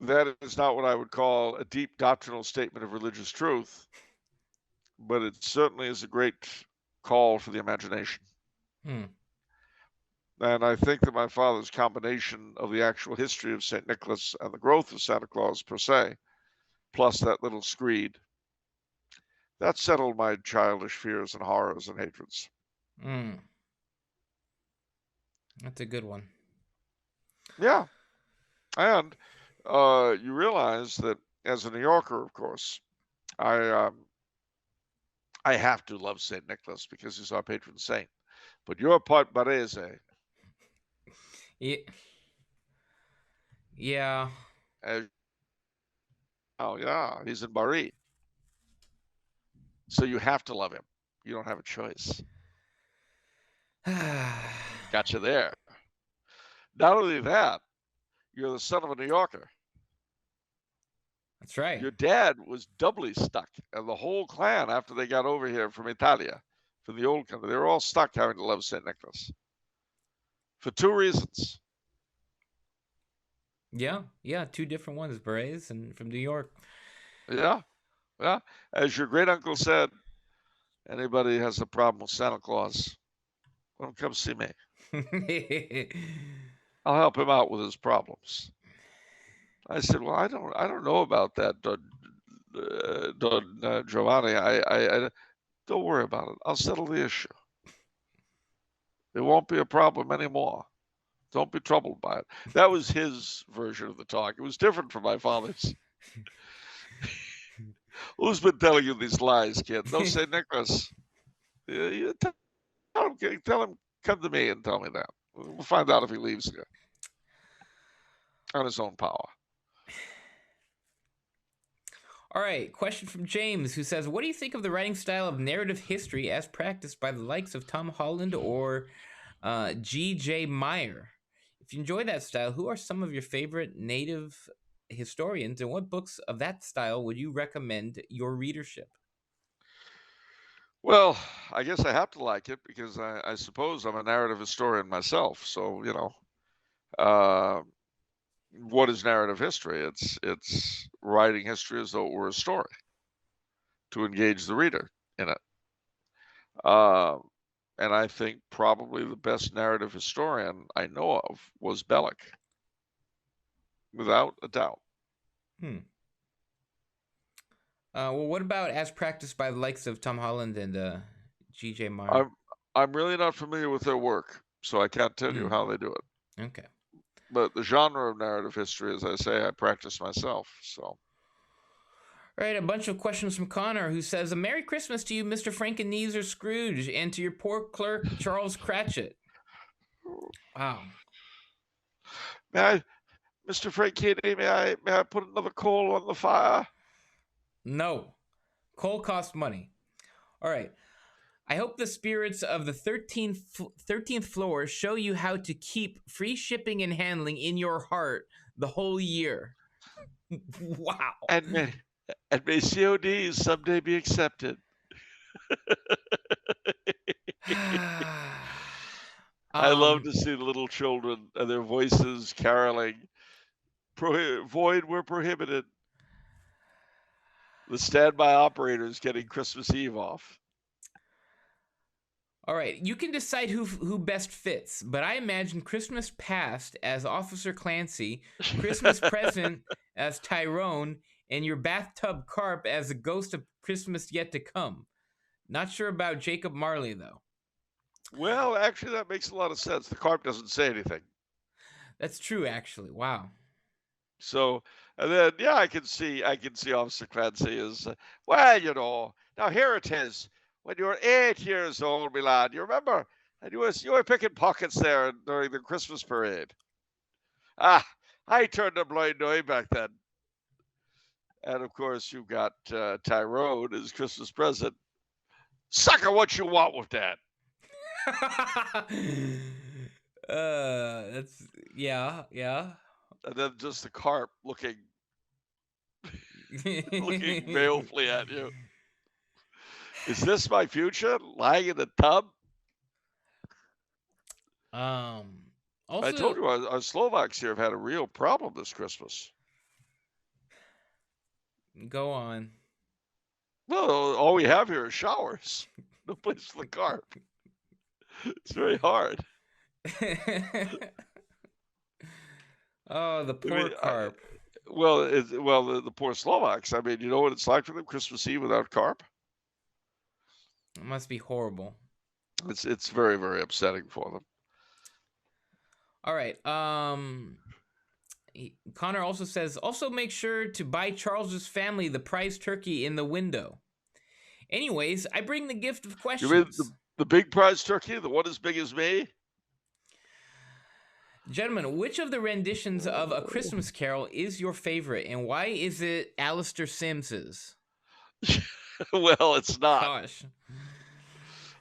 that is not what I would call a deep doctrinal statement of religious truth, but it certainly is a great call for the imagination. And I think that my father's combination of the actual history of St. Nicholas and the growth of Santa Claus per se, plus that little screed, that settled my childish fears and horrors and hatreds. That's a good one. Yeah. And you realize that as a New Yorker, of course, I have to love St. Nicholas because he's our patron saint. But you're part Barese. Yeah. As Yeah, he's in Bari. So you have to love him. You don't have a choice. Got you there. Not only that, you're the son of a New Yorker. That's right. Your dad was doubly stuck, and the whole clan, after they got over here from Italia, from the old country, they were all stuck having to love St. Nicholas for two reasons. Yeah, two different ones, berets and from New York. Yeah. As your great uncle said, anybody has a problem with Santa Claus, let him come see me. I'll help him out with his problems. I said, well, I don't know about that, Don Giovanni. I don't worry about it. I'll settle the issue. It won't be a problem anymore. Don't be troubled by it. That was his version of the talk. It was different from my father's. Who's been telling you these lies, kid? No, St. Nicholas. You tell him, come to me and tell me that. We'll find out if he leaves here on his own power. All right, question from James, who says, what do you think of the writing style of narrative history as practiced by the likes of Tom Holland or G.J. Meyer? If you enjoy that style, who are some of your favorite native historians, and what books of that style would you recommend your readership? Well, I guess I have to like it because I suppose I'm a narrative historian myself. So, what is narrative history? It's writing history as though it were a story to engage the reader in it. And I think probably the best narrative historian I know of was Belloc, without a doubt. Well, what about as practiced by the likes of Tom Holland and G.J. Meyer? I'm really not familiar with their work, so I can't tell you how they do it. Okay. But the genre of narrative history, as I say, I practice myself. So. All right, a bunch of questions from Connor, who says, a Merry Christmas to you, Mr. Frankeneezer Scrooge, and to your poor clerk, Charles Cratchit. Wow. Mr. Frankeneezer, may I put another coal on the fire? No. Coal costs money. All right. I hope the spirits of the 13th floor show you how to keep free shipping and handling in your heart the whole year. Wow. And may CODs someday be accepted. I love to see the little children and their voices caroling. Void were prohibited. The standby operators getting Christmas Eve off. All right, you can decide who best fits, but I imagine Christmas Past as Officer Clancy, Christmas Present as Tyrone, and your bathtub carp as the ghost of Christmas yet to come. Not sure about Jacob Marley, though. Well, actually, that makes a lot of sense. The carp doesn't say anything. That's true, actually. Wow. So, and then, yeah, I can see Officer Clancy as, well, now here it is. When you were 8 years old, my lad, you remember? And you were picking pockets there during the Christmas parade. I turned a blind eye back then. And of course, you got Tyrone as Christmas present. Sucker, what you want with that? That's yeah. And then just the carp looking balefully at you. Is this my future? Lying in the tub? Also, I told you our Slovaks here have had a real problem this Christmas. Go on. Well, all we have here is showers. No place for the carp. It's very hard. Oh, the poor carp. The poor Slovaks. I mean, you know what it's like for them Christmas Eve without carp? It must be horrible. It's very, very upsetting for them. All right. Connor also says, also make sure to buy Charles's family the prize turkey in the window. Anyways, I bring the gift of questions. You mean the big prize turkey, the one as big as me? Gentlemen, which of the renditions of A Christmas Carol is your favorite, and why is it Alistair Sims's? Well, it's not. Gosh.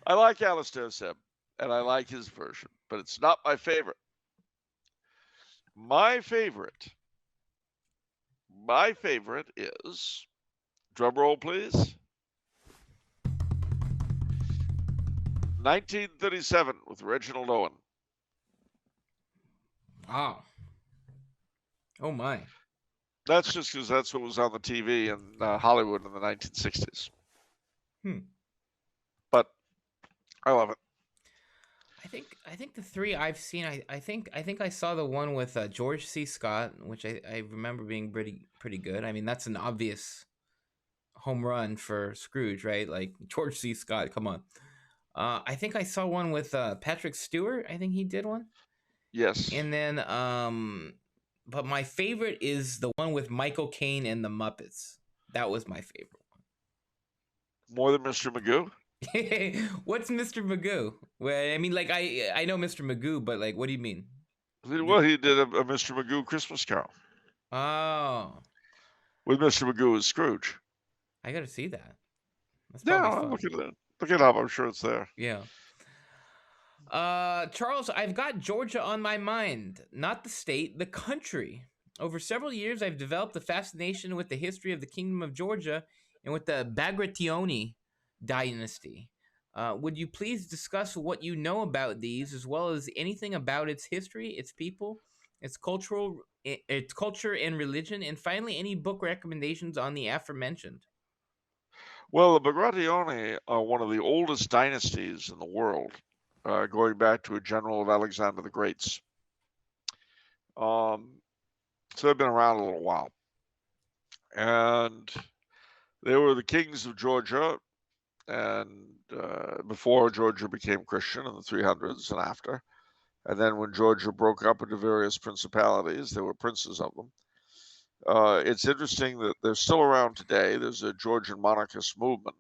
I like Alistair Sim, and I like his version, but it's not my favorite. My favorite is, drum roll please, 1937 with Reginald Owen. Wow. Oh my. That's just because that's what was on the TV in Hollywood in the 1960s. But I love it. I think the three I've seen, I think I saw the one with George C. Scott, which I remember being pretty good. I mean, that's an obvious home run for Scrooge, right? Like George C. Scott, come on. I think I saw one with Patrick Stewart. I think he did one. Yes. And then but my favorite is the one with Michael Caine and the Muppets. That was my favorite one. More than Mr. Magoo? What's Mr. Magoo? Well, I mean, like I know Mr. Magoo, but like, what do you mean? Well, he did a Mr. Magoo Christmas Carol. Oh, with Mr. Magoo as Scrooge. I gotta see that. That's Yeah, probably fun. look it up. I'm sure it's there. Yeah. Charles, I've got Georgia on my mind. Not the state, the country. Over several years, I've developed a fascination with the history of the Kingdom of Georgia and with the Bagrationi dynasty. Would you please discuss what you know about these, as well as anything about its history, its people, its culture and religion, and finally, any book recommendations on the aforementioned? Well, the Bagrationi are one of the oldest dynasties in the world, going back to a general of Alexander the Great's. So they've been around a little while. And they were the kings of Georgia, and before Georgia became Christian in the 300s and after. And then when Georgia broke up into various principalities, there were princes of them. It's interesting that they're still around today. There's a Georgian monarchist movement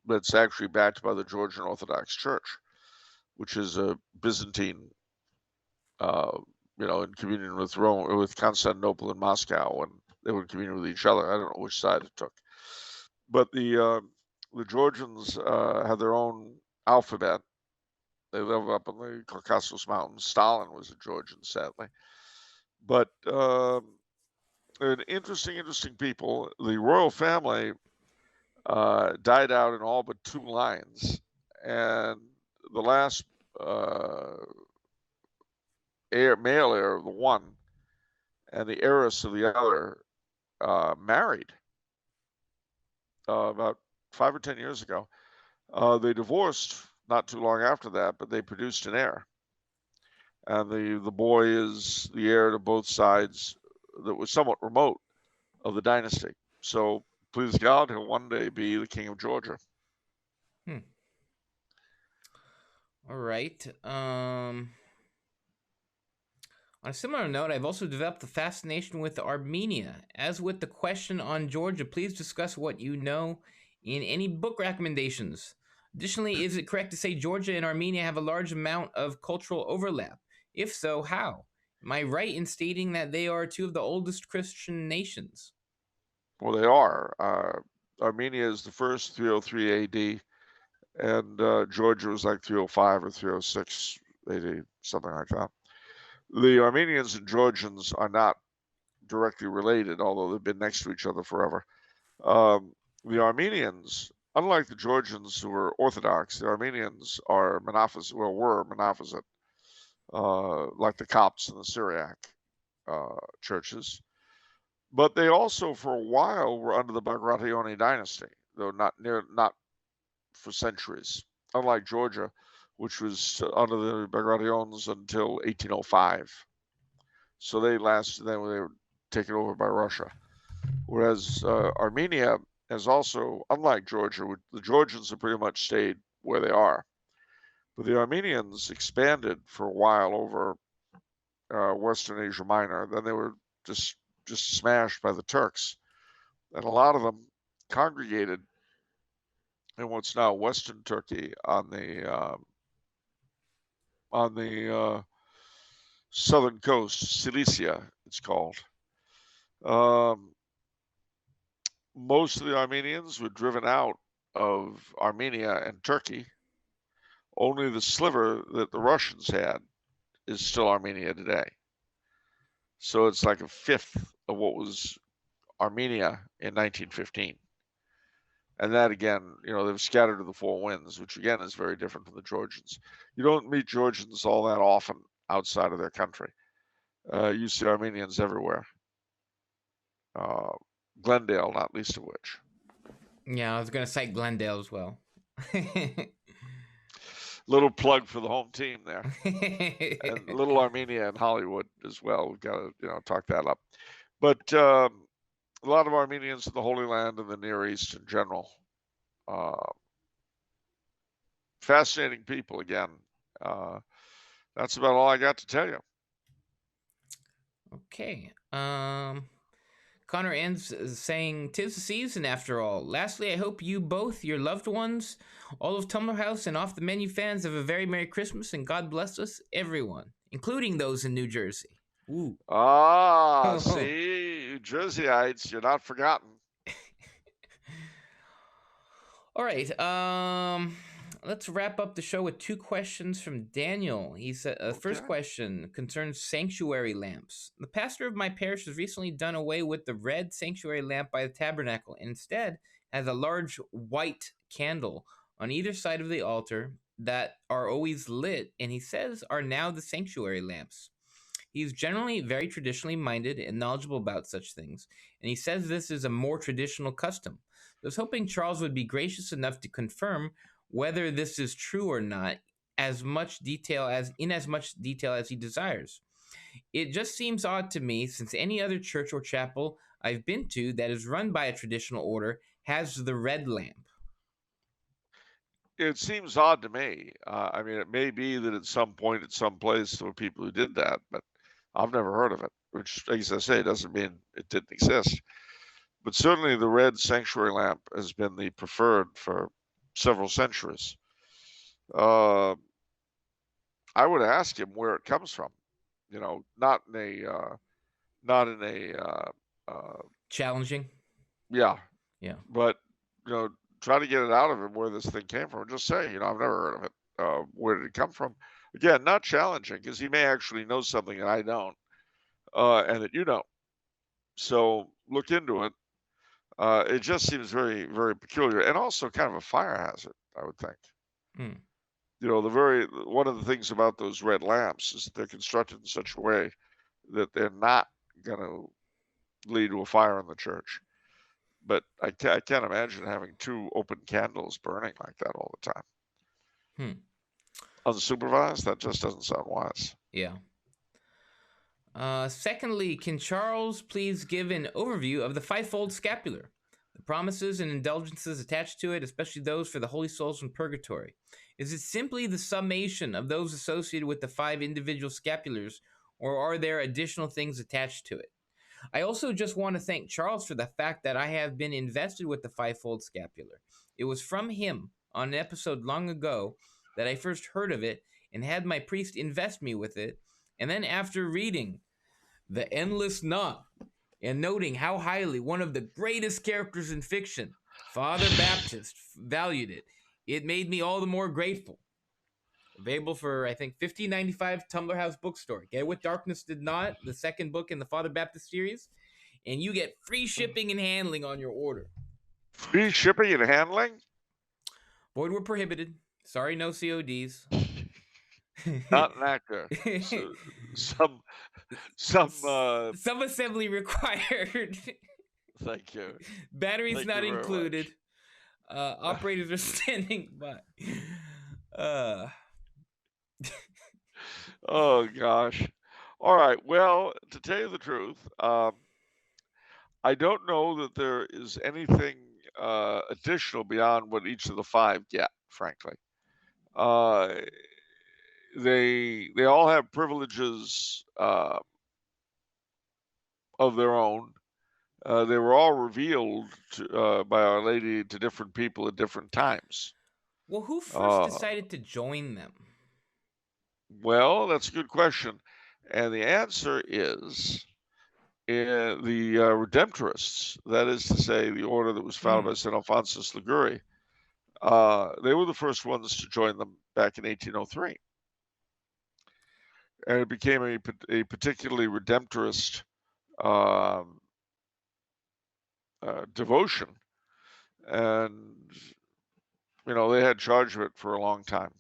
that's actually backed by the Georgian Orthodox Church, which is a Byzantine, in communion with Rome, with Constantinople and Moscow, and they were in communion with each other. I don't know which side it took, but the Georgians have their own alphabet. They live up in the Caucasus Mountains. Stalin was a Georgian, sadly, but an interesting people. The royal family died out in all but two lines, and the last male heir of the one and the heiress of the other married about 5 or 10 years ago. They divorced not too long after that, but they produced an heir, and the boy is the heir to both sides that was somewhat remote of the dynasty. So please God, he'll one day be the king of Georgia. All right. On a similar note, I've also developed a fascination with Armenia. As with the question on Georgia, please discuss what you know in any book recommendations. Additionally, is it correct to say Georgia and Armenia have a large amount of cultural overlap? If so, how? Am I right in stating that they are two of the oldest Christian nations? Well, they are. Armenia is the first 303 AD, and Georgia was like 305 or 306 AD, something like that. The Armenians and Georgians are not directly related, although they've been next to each other forever. The Armenians, unlike the Georgians who were Orthodox, the Armenians are Monophysite, were Monophysite, like the Copts and the Syriac churches. But they also, for a while, were under the Bagrationi dynasty, though not for centuries. Unlike Georgia, which was under the Bagrations until 1805. So they lasted, then they were taken over by Russia. Whereas Armenia has also, unlike Georgia, the Georgians have pretty much stayed where they are. But the Armenians expanded for a while over Western Asia Minor. Then they were just smashed by the Turks. And a lot of them congregated in what's now Western Turkey on the southern coast, Cilicia, it's called. Most of the Armenians were driven out of Armenia and Turkey. Only the sliver that the Russians had is still Armenia today. So it's like a fifth of what was Armenia in 1915. And that again, they were scattered to the four winds, which again is very different from the Georgians. You don't meet Georgians all that often outside of their country. You see Armenians everywhere. Glendale, not least of which. Yeah, I was going to cite Glendale as well. Little plug for the home team there. And little Armenia and Hollywood as well. We've got to, talk that up. But a lot of Armenians in the Holy Land and the Near East in general. Fascinating people again. That's about all I got to tell you. Okay. Connor ends saying, "'Tis the season after all. Lastly, I hope you both, your loved ones, all of Tumbler House and Off the Menu fans have a very Merry Christmas and God bless us, everyone, including those in New Jersey." Ooh. See, Jerseyites, you're not forgotten. All right. Let's wrap up the show with two questions from Daniel. He said, first question concerns sanctuary lamps. The pastor of my parish has recently done away with the red sanctuary lamp by the tabernacle and instead has a large white candle on either side of the altar that are always lit, and he says are now the sanctuary lamps. He's generally very traditionally minded and knowledgeable about such things, and he says this is a more traditional custom. I was hoping Charles would be gracious enough to confirm whether this is true or not, in as much detail as he desires. It just seems odd to me, since any other church or chapel I've been to that is run by a traditional order has the red lamp. It seems odd to me. It may be that at some point, at some place, there were people who did that, but I've never heard of it, which, as I say, doesn't mean it didn't exist. But certainly the red sanctuary lamp has been the preferred for several centuries. I would ask him where it comes from. Not in a challenging. Yeah. Yeah. But try to get it out of him where this thing came from. Just say, I've never heard of it. Where did it come from? Again, not challenging, because he may actually know something that I don't, and that you don't. So look into it. It just seems very, very peculiar, and also kind of a fire hazard, I would think. One of the things about those red lamps is that they're constructed in such a way that they're not going to lead to a fire in the church. But I can't imagine having two open candles burning like that all the time. Unsupervised, that just doesn't sound wise. Yeah. Secondly, can Charles please give an overview of the fivefold scapular, the promises and indulgences attached to it, especially those for the holy souls from purgatory? Is it simply the summation of those associated with the 5 individual scapulars, or are there additional things attached to it? I also just want to thank Charles for the fact that I have been invested with the fivefold scapular. It was from him on an episode long ago that I first heard of it and had my priest invest me with it, and then after reading The Endless Knot and noting how highly one of the greatest characters in fiction, Father Baptist, valued it, it made me all the more grateful. Available for, I think, $15.95 Tumbler House bookstore. Get What Darkness Did Not, the second book in the Father Baptist series, and you get free shipping and handling on your order. Free shipping and handling? Void were prohibited. Sorry, no CODs. Not an actor. Some assembly required. Thank you. Batteries not included. Operators are standing by. Oh gosh. All right. Well, to tell you the truth, I don't know that there is anything additional beyond what each of the 5 get, frankly. They all have privileges of their own. They were all revealed by Our Lady to different people at different times. Well, who first decided to join them? Well, that's a good question. And the answer is the Redemptorists, that is to say, the order that was founded by St. Alphonsus Liguori, they were the first ones to join them back in 1803. And it became a particularly Redemptorist devotion. And, they had charge of it for a long time.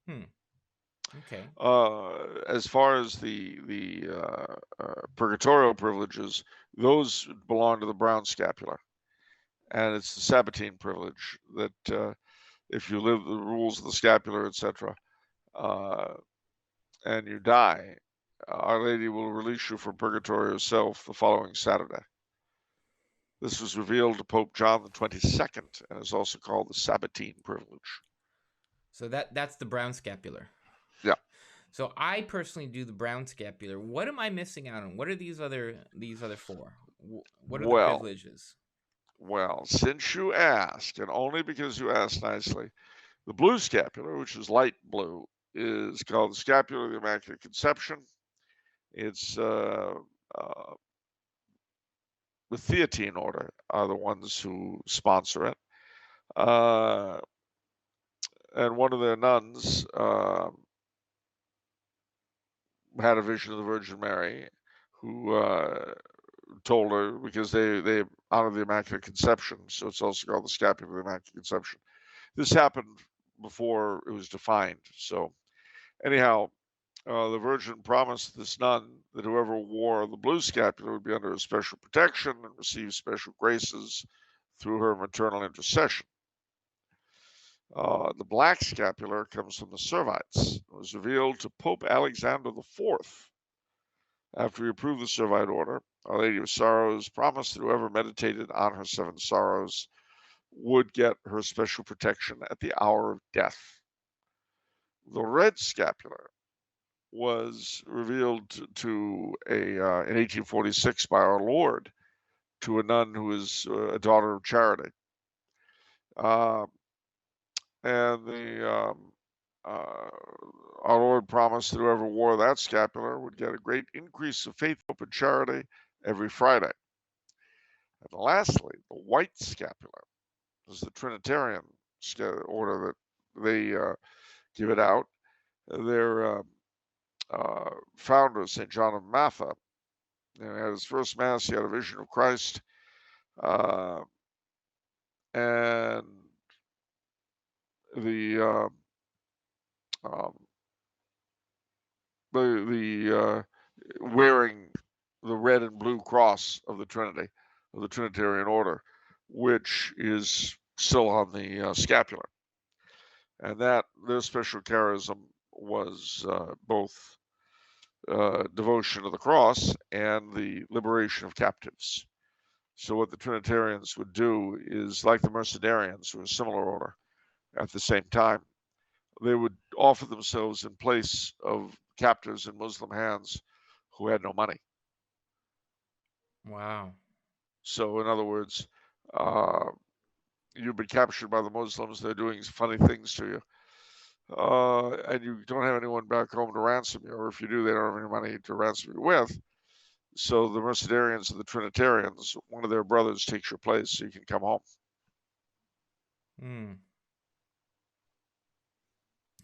Okay. As far as the purgatorial privileges, those belong to the brown scapular. And it's the Sabbatine privilege that if you live the rules of the scapular, etc., and you die, Our Lady will release you from purgatory herself the following Saturday. This was revealed to Pope John the 22nd and is also called the Sabbatine privilege. So that's the brown scapular. Yeah. So I personally do the brown scapular. What am I missing out on? What are these other four? What are the privileges? Well, since you asked, and only because you asked nicely, the blue scapular, which is light blue, is called the Scapular of the Immaculate Conception. It's the Theatine order are the ones who sponsor it. And one of their nuns had a vision of the Virgin Mary, who told her, because they honor the Immaculate Conception, so it's also called the Scapular of the Immaculate Conception. This happened before it was defined. So anyhow, the Virgin promised this nun that whoever wore the blue scapular would be under a special protection and receive special graces through her maternal intercession. The black scapular comes from the Servites. It was revealed to Pope Alexander IV. After he approved the Servite order, Our Lady of Sorrows promised that whoever meditated on her seven sorrows would get her special protection at the hour of death. The red scapular was revealed to in 1846 by our Lord to a nun who is a daughter of charity. And our Lord promised that whoever wore that scapular would get a great increase of faith, hope, and charity every Friday. And lastly, the white scapular is the Trinitarian order that they give it out. Their founder, St. John of Matha, at his first Mass, he had a vision of Christ. And the wearing the red and blue cross of the Trinity, of the Trinitarian order, which is still on the scapular. And that their special charism was both devotion to the cross and the liberation of captives. So what the Trinitarians would do is, like the Mercedarians, who are a similar order, at the same time, they would offer themselves in place of captives in Muslim hands who had no money. Wow. So in other words, you've been captured by the Muslims, they're doing funny things to you, and you don't have anyone back home to ransom you, or if you do, they don't have any money to ransom you with. So the Mercedarians and the Trinitarians, one of their brothers takes your place so you can come home.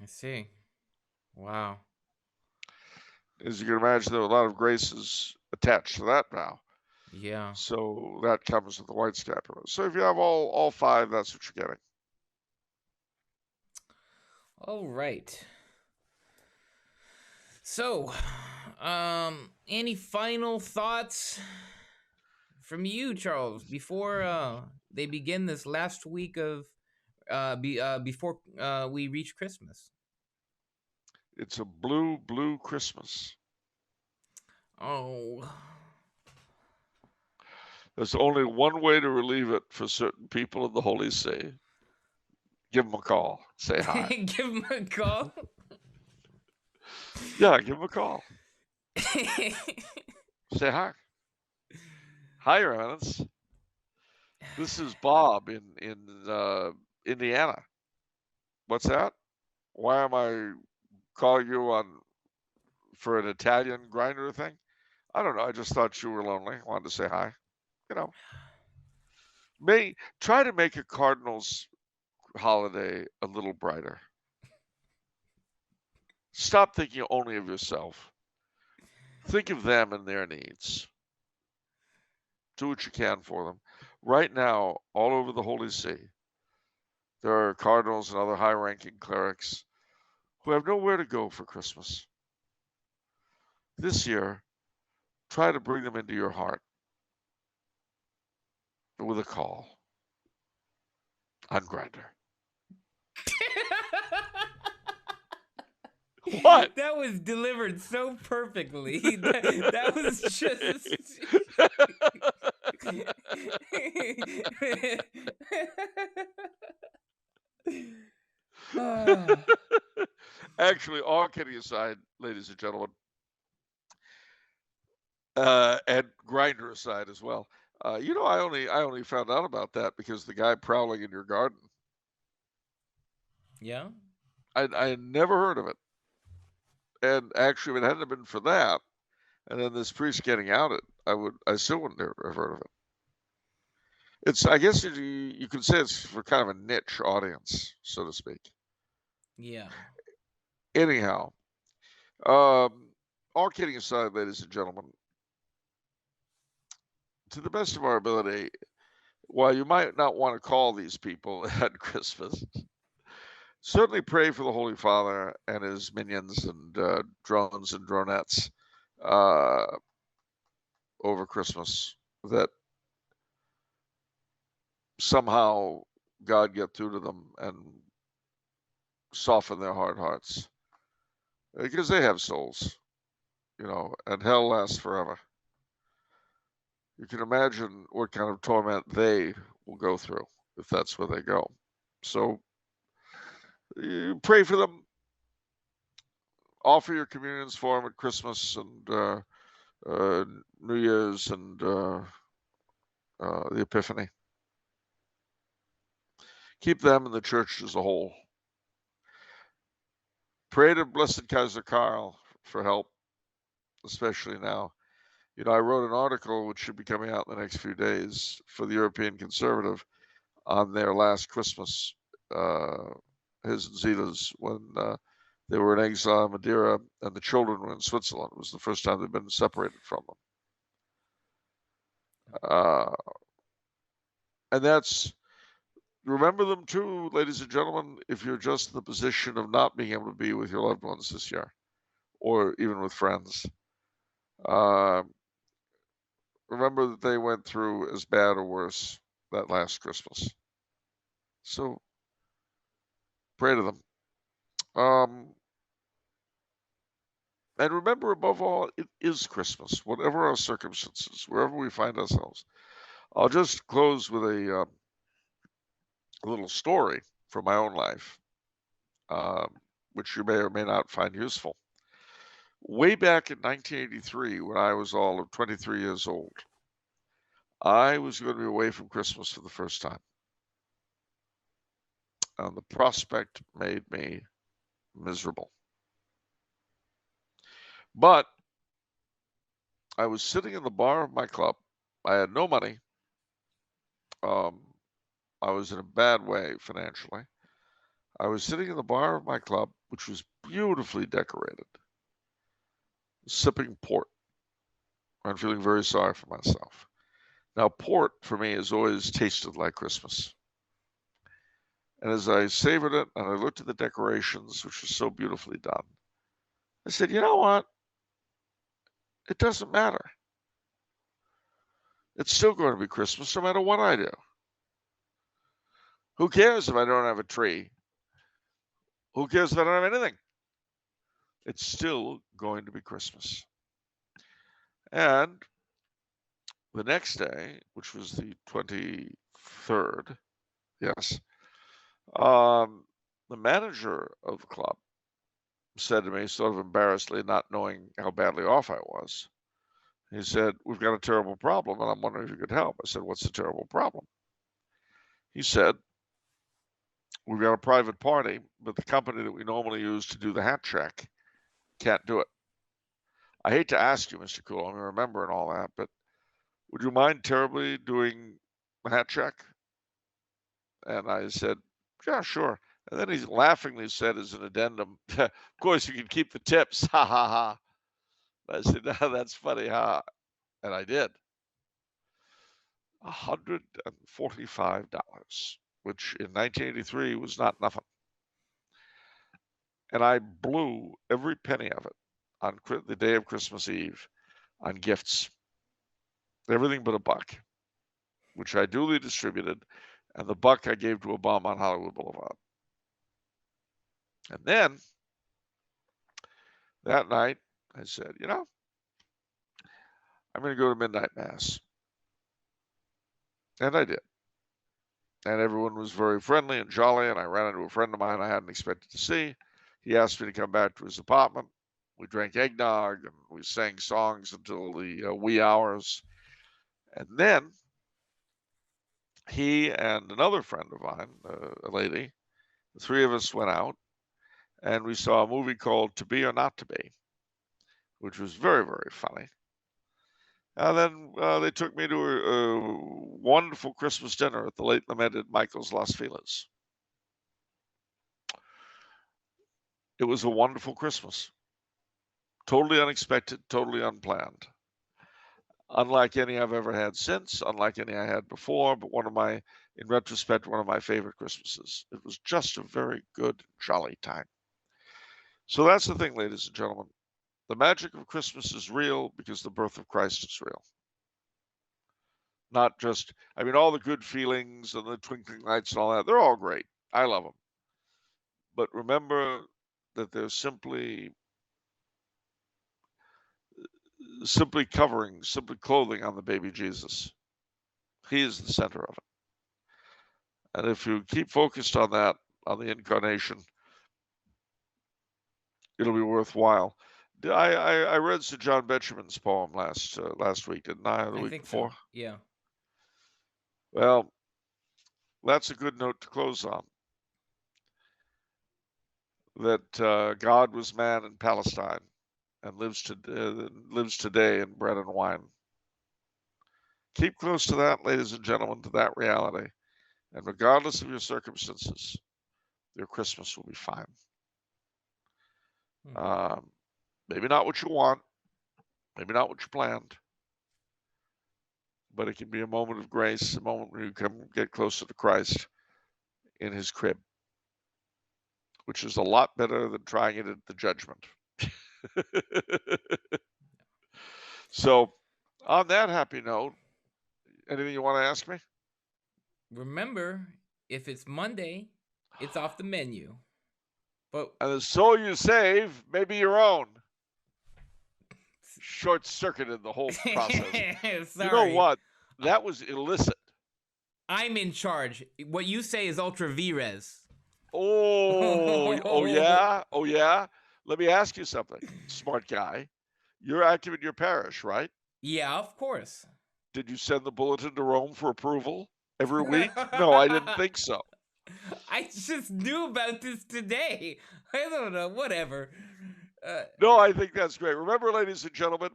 I see. Wow. As you can imagine, there are a lot of graces attached to that vow. Yeah. So that comes with the white scapular. So if you have all five, that's what you're getting. All right. So, any final thoughts from you, Charles, before they begin this last week of before we reach Christmas? It's a blue, blue Christmas. Oh. There's only one way to relieve it for certain people in the Holy See. Give them a call. Say hi. Give them a call? Yeah, give them a call. Say hi. Hi, Your Eminence. This is Bob in Indiana. What's that? Why am I calling you on for an Italian grinder thing. I don't know. I just thought you were lonely. Wanted to say hi. You know, try to make a Cardinals holiday a little brighter. Stop thinking only of yourself. Think of them and their needs. Do what you can for them. Right now, all over the Holy See, there are cardinals and other high-ranking clerics who have nowhere to go for Christmas. This year, try to bring them into your heart with a call on Grindr. What? That was delivered so perfectly. That was just. Actually, all kidding aside, ladies and gentlemen, and Grindr aside as well. You know, I only found out about that because the guy prowling in your garden. Yeah. I had never heard of it, and actually, if it hadn't been for that, and then this priest getting outed, I still wouldn't have heard of it. It's, I guess you could say it's for kind of a niche audience, so to speak. Yeah. Anyhow, all kidding aside, ladies and gentlemen, to the best of our ability, while you might not want to call these people at Christmas, certainly pray for the Holy Father and his minions and drones and dronettes over Christmas, that somehow God get through to them and soften their hard hearts, because they have souls, you know, and hell lasts forever. You can imagine what kind of torment they will go through if that's where they go. So you pray for them, offer your communions for them at Christmas and New Year's and the Epiphany. Keep them and the church as a whole. Pray to Blessed Kaiser Karl for help, especially now. You know, I wrote an article which should be coming out in the next few days for the European Conservative on their last Christmas, his and Zita's, when they were in exile in Madeira and the children were in Switzerland. It was the first time they'd been separated from them. And that's, remember them too, ladies and gentlemen, if you're just in the position of not being able to be with your loved ones this year, or even with friends. Remember that they went through as bad or worse that last Christmas. So pray to them. And remember, above all, it is Christmas, whatever our circumstances, wherever we find ourselves. I'll just close with a little story from my own life, which you may or may not find useful. Way back in 1983, when I was all of 23 years old, I was going to be away from Christmas for the first time. And the prospect made me miserable. But I was sitting in the bar of my club. I had no money. I was in a bad way financially. I was sitting in the bar of my club, which was beautifully decorated, sipping port and feeling very sorry for myself. Now, port for me has always tasted like Christmas. And as I savored it and I looked at the decorations, which were so beautifully done, I said, you know what? It doesn't matter. It's still going to be Christmas no matter what I do. Who cares if I don't have a tree? Who cares if I don't have anything? It's still going to be Christmas. And the next day, which was the 23rd, yes, the manager of the club said to me, sort of embarrassedly, not knowing how badly off I was, he said, we've got a terrible problem, and I'm wondering if you could help. I said, what's the terrible problem? He said, we've got a private party, but the company that we normally use to do the hat check can't do it. I hate to ask you, Mr. Coulombe, I remember and all that, but would you mind terribly doing a hat check? And I said, yeah, sure. And then he laughingly said as an addendum, of course, you can keep the tips. Ha ha ha. I said, no, that's funny, ha. And I did. $145, which in 1983 was not nothing. And I blew every penny of it on the day of Christmas Eve on gifts. Everything but a buck, which I duly distributed, and the buck I gave to a bum on Hollywood Boulevard. And then that night, I said, you know, I'm going to go to midnight mass. And I did. And everyone was very friendly and jolly, and I ran into a friend of mine I hadn't expected to see. He asked me to come back to his apartment. We drank eggnog, and we sang songs until the wee hours. And then he and another friend of mine, a lady, the three of us went out, and we saw a movie called To Be or Not to Be, which was very, very funny. And then they took me to a wonderful Christmas dinner at the late lamented Michael's Las Feliz. It was a wonderful Christmas. Totally unexpected, totally unplanned. Unlike any I've ever had since, unlike any I had before, but in retrospect, one of my favorite Christmases. It was just a very good, jolly time. So that's the thing, ladies and gentlemen. The magic of Christmas is real because the birth of Christ is real. Not just, I mean, all the good feelings and the twinkling lights and all that, they're all great. I love them. But remember that they're simply clothing on the baby Jesus. He is the center of it. And if you keep focused on that, on the incarnation, it'll be worthwhile. I read Sir John Betjeman's poem last week, didn't I? Or the week before? So. Yeah. Well, that's a good note to close on. That God was man in Palestine and lives today in bread and wine. Keep close to that, ladies and gentlemen, to that reality. And regardless of your circumstances, your Christmas will be fine. Maybe not what you want, maybe not what you planned, but it can be a moment of grace, a moment where you come get closer to Christ in his crib, which is a lot better than trying it at the judgment. So, on that happy note, anything you want to ask me? Remember, if it's Monday, it's off the menu. But and the soul you save may be your own. Short-circuited the whole process. Sorry. You know what? That was illicit. I'm in charge. What you say is ultra vires. Oh yeah. Let me ask you something, smart guy. You're active in your parish, right? Yeah, of course. Did you send the bulletin to Rome for approval every week? No, I didn't think so. I just knew about this today. I don't know, whatever. No, I think that's great. Remember, ladies and gentlemen,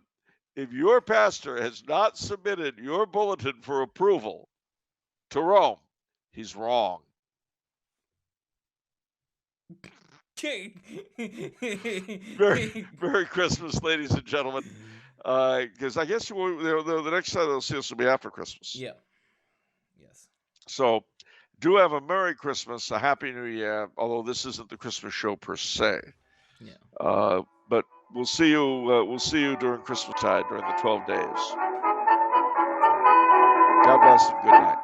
if your pastor has not submitted your bulletin for approval to Rome, he's wrong. Merry Christmas, ladies and gentlemen. Because I guess the next time they'll see us will be after Christmas. Yeah. Yes. So do have a Merry Christmas, a Happy New Year, although this isn't the Christmas show per se. Yeah. But we'll see you during Christmastide, during the 12 days. God bless and good night.